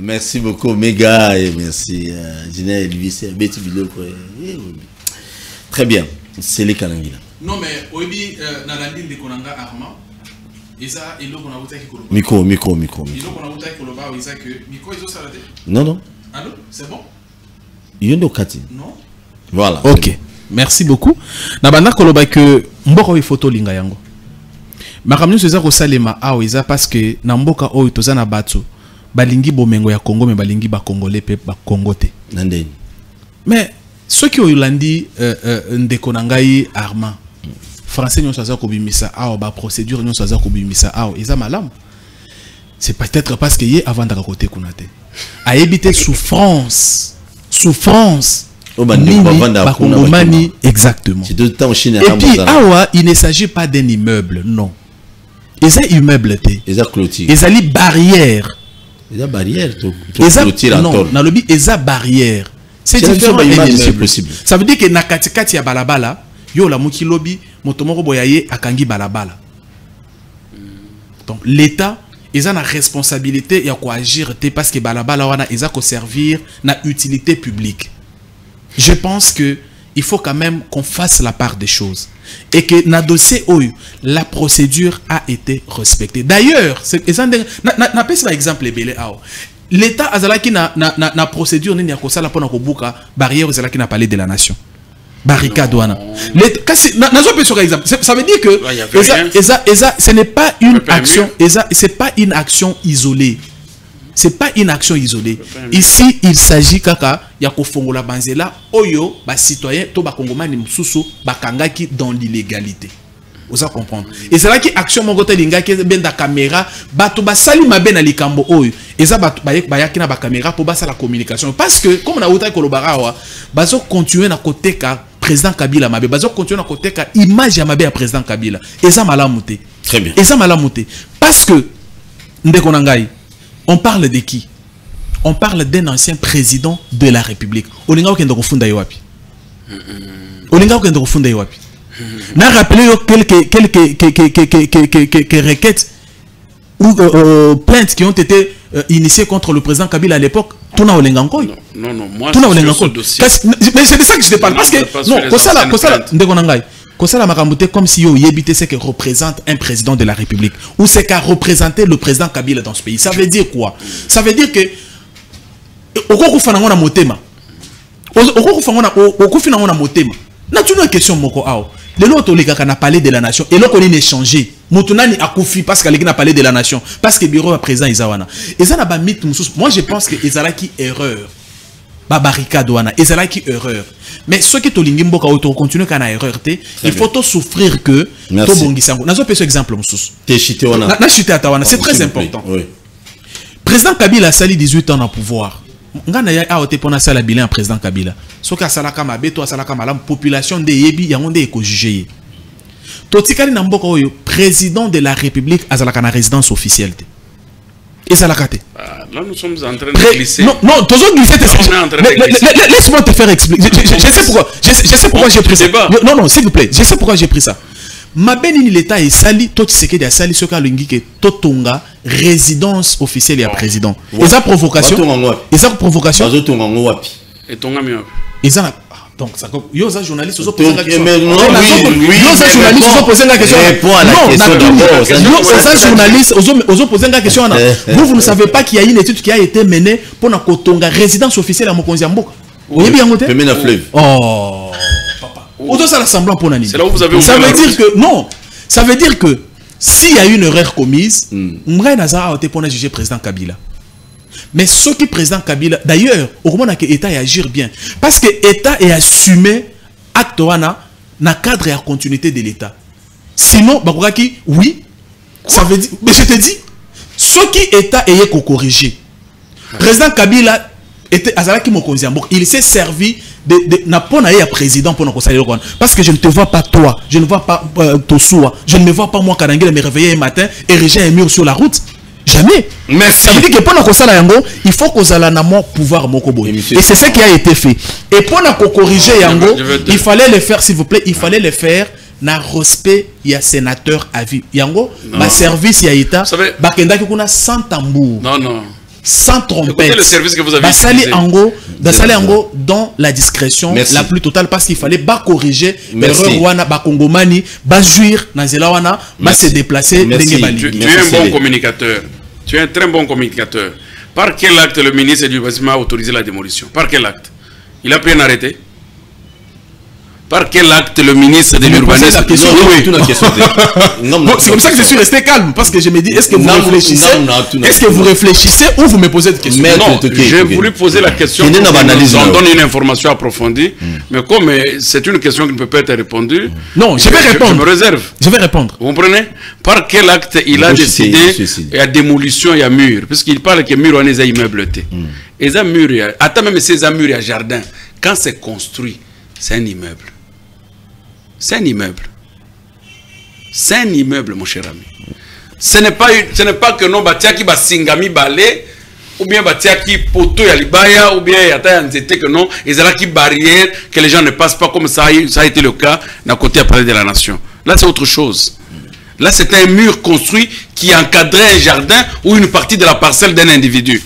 Merci beaucoup, méga, et merci, Général Elvis, très bien, c'est les Kalangila. Non, mais, Oebi, Nalandil de Konanga Arma, Isa, il qu'on a voté qui Koloba. Micro. Il qu'on a voté Koloba, Isa, que Miko, ils ont saladé. Non. Allô, c'est bon? Yondo Kati. Non. Voilà. Ok, merci beaucoup. Nabana Koloba, que Mboko est photo linga yango. Ma ramène ce zéro salema, ah, Isa, parce que Namboka, oh, Tozana Batsu. Balingi bomengo ya Congo mais balingi ba congolais pe ba Congo te nandeni mais ceux qui ont landi ndeko nangai Armand français nyonso aza ko bimisa awa ba procédure nyonso aza ko bimisa awa eza malamu c'est peut-être parce que yé avant d'aka côté kunate a évité souffrance ba Congomani exactement et puis awa il ne s'agit pas d'un immeuble non ils ont immeuble te ils ont clôture ils ont barrière. Il y a barrière. Non, dans le but, il y a barrière. C'est différent. Ça veut dire que na katikati ya balabala, yo la muki lobby, motomoko boyaye akangi balabala. Donc l'État, ils ont la responsabilité ya ko agir parce que balabala wana ils ont ko servir na utilité publique. Je pense que il faut quand même qu'on fasse la part des choses et que na dossier oyo la procédure a été respectée. D'ailleurs, c'est na pèse par exemple belé ao. L'État azalaki na procédure ni yakosala pona ko buka barrière azalaki na palais de la nation. Barricade wana. Ça veut dire que ce n'est pas une action, c'est pas une action isolée. C'est pas une action isolée. Ici, il s'agit kaka ya kofongola banzela oyo ba citoyen to ba kongomani msusu ba kangaki dans l'illégalité. Vous allez comprendre. Et c'est là que action mon côté linga qui ben da caméra bato ba sali mabe na likambo oyo. Eza bato ba yaki na ba caméra pour ba la communication parce que comme na uta kolobara wa bazo continuer na côté ka président Kabila mabe bazo continuer na côté ka image ya mabe ya président Kabila. Eza malamuté. Très bien. Eza malamuté parce que ndeko nangai on parle de qui? On parle d'un ancien président de la République. Olinga okende kofunda yowapi. Olinga okende kofunda yowapi. N'a rappelé quelques requêtes ou plaintes qui ont été initiées contre le président Kabila à l'époque. Tuna Olenganko. Non, moi, c'est ce dossier. Mais c'est de ça que je te parle. Parce que, non, Kosala Makamboute, comme si Yébité, c'est que représente un président de la République. Ou c'est qu'à représenter le président Kabila dans ce pays. Ça veut dire quoi? Ça veut dire que, Oko Fanangona Motema. Oko Fanangona Motema. N'a tu une question, Moko Ao. Le lot n'a parlé de la nation. Et l'autre on a échangé. Motunani a koufi parce qu'il a parlé de la nation. Parce que le bureau à présent, Izawana. Et ça n'a pas mis. Moi, je pense que Izala qui erreur. Babarika douana. Izala qui erreur. Mais ce qui est au Lingimboka auto continue qu'à erreur, il faut tout souffrir que. Merci. N'a pas ce exemple, Moussous. C'est très important. Président Kabila a sali 18 ans en pouvoir. Ngana ya aote pona sala bilan président Kabila. Soka sala kama beto sala kama la population de yebi yango de ko juger. Totikali na mboka oyo président de la République azalaka na résidence officielle. Et ça la kate. Là nous sommes en train de glisser. Non, toujours glisser. Laisse-moi te faire expliquer. Je sais pourquoi. Je sais pourquoi j'ai pris ça. Non, s'il vous plaît. Je sais pourquoi j'ai pris ça. Ma béni l'État est sali, tout ce qui est sali, ce qu'a l'indiqué, Totonga, résidence officielle et à président. Et ça provocation. Et ça provocation. Et Tonga mieux. Et ça. Donc, ça comme. Yosa journaliste, ils ont posé la question. Yosa journaliste, ils ont posé la question. Non, Yosa journaliste, ils ont posé la question. Vous ne savez pas qu'il y a une étude qui a été menée pour la Kotonga, résidence officielle à Mokonziambo. Vous voyez bien, oh. C'est là où vous avez ça veut dire que non, ça veut dire que s'il y a une erreur commise, Mouray Nazara a été pour juger président Kabila. Mais ce qui président Kabila, d'ailleurs, au moment où l'État agir bien, parce que l'État est assumé acte dans cadre et à continuité de l'État. Sinon, oui, ça veut dire, mais je te dis, ce qui l'État est corrigé, président Kabila était il s'est servi de président pour nous. Parce que je ne te vois pas toi, je ne vois pas Tosoua, je ne me vois pas moi Karangela me réveiller un matin et ériger un mur sur la route. Jamais. Merci. Ça veut dire que pour nous il faut qu'on ait un pouvoir mokobo. Et c'est ce qui a été fait. Et pour nous corriger Yango, il fallait le faire, s'il vous plaît, il fallait le faire na respect il y a sénateur à vie. Yango, ma service il y a état, bakenda ki kuna sans tambour. Non. Sans trompette. Écoutez le service que vous avez utilisé. Ango dans la discrétion la plus totale parce qu'il fallait pas corriger l'erreur wana ba kongomani ba juir na zela wana ba se déplacer tu es un bon communicateur. Tu es un très bon communicateur. Par quel acte le ministre du bâtiment a autorisé la démolition? Par quel acte? Il a pris un arrêté? Par quel acte le ministre de l'urbanisme... C'est comme ça que je suis resté calme. Parce que je me dis, est-ce que vous réfléchissez? Est-ce que vous réfléchissez ou vous me posez des questions? Non, j'ai voulu poser la question pour qu'on donne une information approfondie. Mais comme c'est une question qui ne peut pas être répondue... Non, je vais répondre. Je me réserve. Je vais répondre. Vous comprenez? Par quel acte il a décidé il y a démolition, il y a mur? Puisqu'il parle que mur, on est immeuble. Et ça mur, attends même ces murs, il y a jardin. Quand c'est construit, c'est un immeuble. C'est un immeuble. C'est un immeuble, mon cher ami. Ce n'est pas que non, qui va singami balé, ou bien qui poto ya libaya, ou bien que non, et c'est là qui barrière, que les gens ne passent pas comme ça a été le cas d'un côté à parler de la nation. Là, c'est autre chose. Là, c'est un mur construit qui encadrait un jardin ou une partie de la parcelle d'un individu.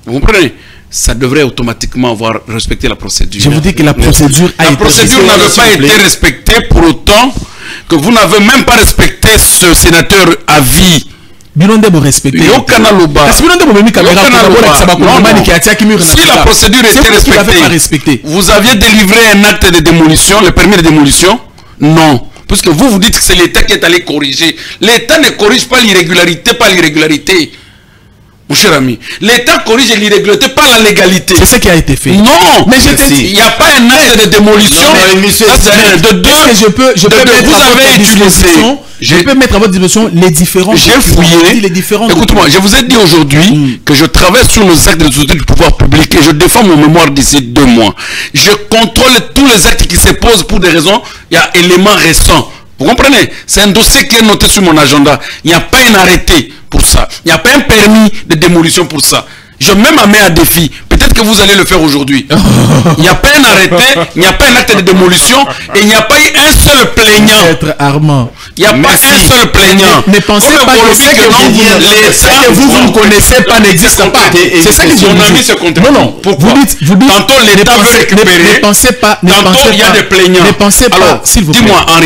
Vous comprenez? Ça devrait automatiquement avoir respecté la procédure. Je vous dis que la procédure n'avait pas été respectée pour autant que vous n'avez même pas respecté ce sénateur à vie. Si la procédure était respectée, vous aviez délivré un acte de démolition, le permis de démolition? Non. Puisque vous dites que c'est l'État qui est allé corriger. L'État ne corrige pas l'irrégularité par l'irrégularité. Mon cher ami, l'État corrige l'irrégularité, pas la légalité. C'est ce qui a été fait. Non, mais il n'y a pas un acte de démolition. Je peux mettre à votre disposition les différents. J'ai fouillé. Écoute-moi, je vous ai dit aujourd'hui que je travaille sur les actes de société du pouvoir public et je défends mon mémoire d'ici 2 mois. Je contrôle tous les actes qui se posent pour des raisons, il y a éléments récents. Vous comprenez? C'est un dossier qui est noté sur mon agenda. Il n'y a pas un arrêté pour ça. Il n'y a pas un permis de démolition pour ça. Je mets ma main à défi. peut-être que vous allez le faire aujourd'hui. Il n'y a pas un arrêté, il n'y a pas un acte de démolition et il n'y a pas eu un seul plaignant. Maître Armand. Il n'y a pas un seul plaignant. Ne pensez pas que ce que vous ne connaissez pas n'existe pas. C'est ça que je vous dis. Non, non. Pourquoi? Tantôt l'État veut récupérer. Ne pensez pas. Tantôt il y a des plaignants. Ne pensez pas. Alors, dis-moi en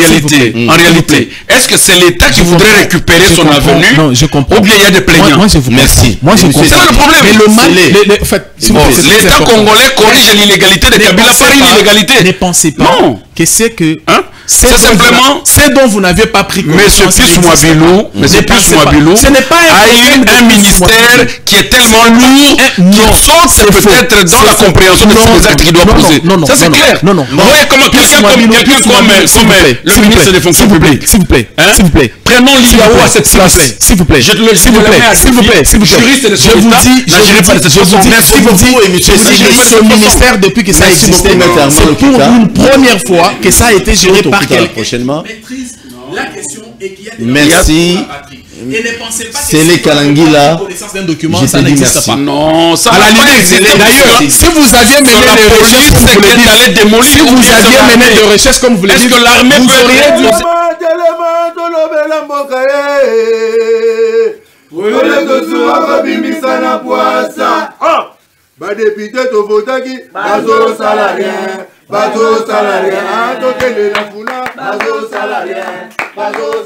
réalité, est-ce que c'est l'État qui voudrait récupérer son avenue? Non, je comprends. Ou bien il y a des plaignants? Moi, je vous Merci. Moi, je comprends. C'est ça le problème. Mais le mal, l'État congolais corrige l'illégalité de Kabila par une illégalité. Ne pensez pas que c'est que c'est simplement c'est dont vous n'avez pas pris conscience. Monsieur Pius Mwabilou ce n'est pas un ministère qui est tellement lourd qui saute peut-être dans la compréhension de ces actes qu'il doit poser. Ça c'est clair. Non. Ouais, comme quelqu'un comme le ministre des Fonctions publiques. S'il vous plaît. Prenons l'IAO à cette place. S'il vous plaît. Je vous plaît. Juriste de son État n'agirait pas de cette façon. Merci beaucoup. Ce ministère, depuis que ça existe, c'est pour une première fois que ça a été géré par quelqu'un prochainement. La question est qu'il y a des merci. Et ne pensez pas c'est les Kalangila. D'un document, ça n'existe pas. Non, ça à la limite. D'ailleurs, si vous aviez mené des recherches comme vous le dites, si vous aviez mené des recherches comme vous le dites, est-ce que l'armée vous auriez dû. Badepite tovotaki bazo salarien bazo salarien atokende na funa bazo salarien bazo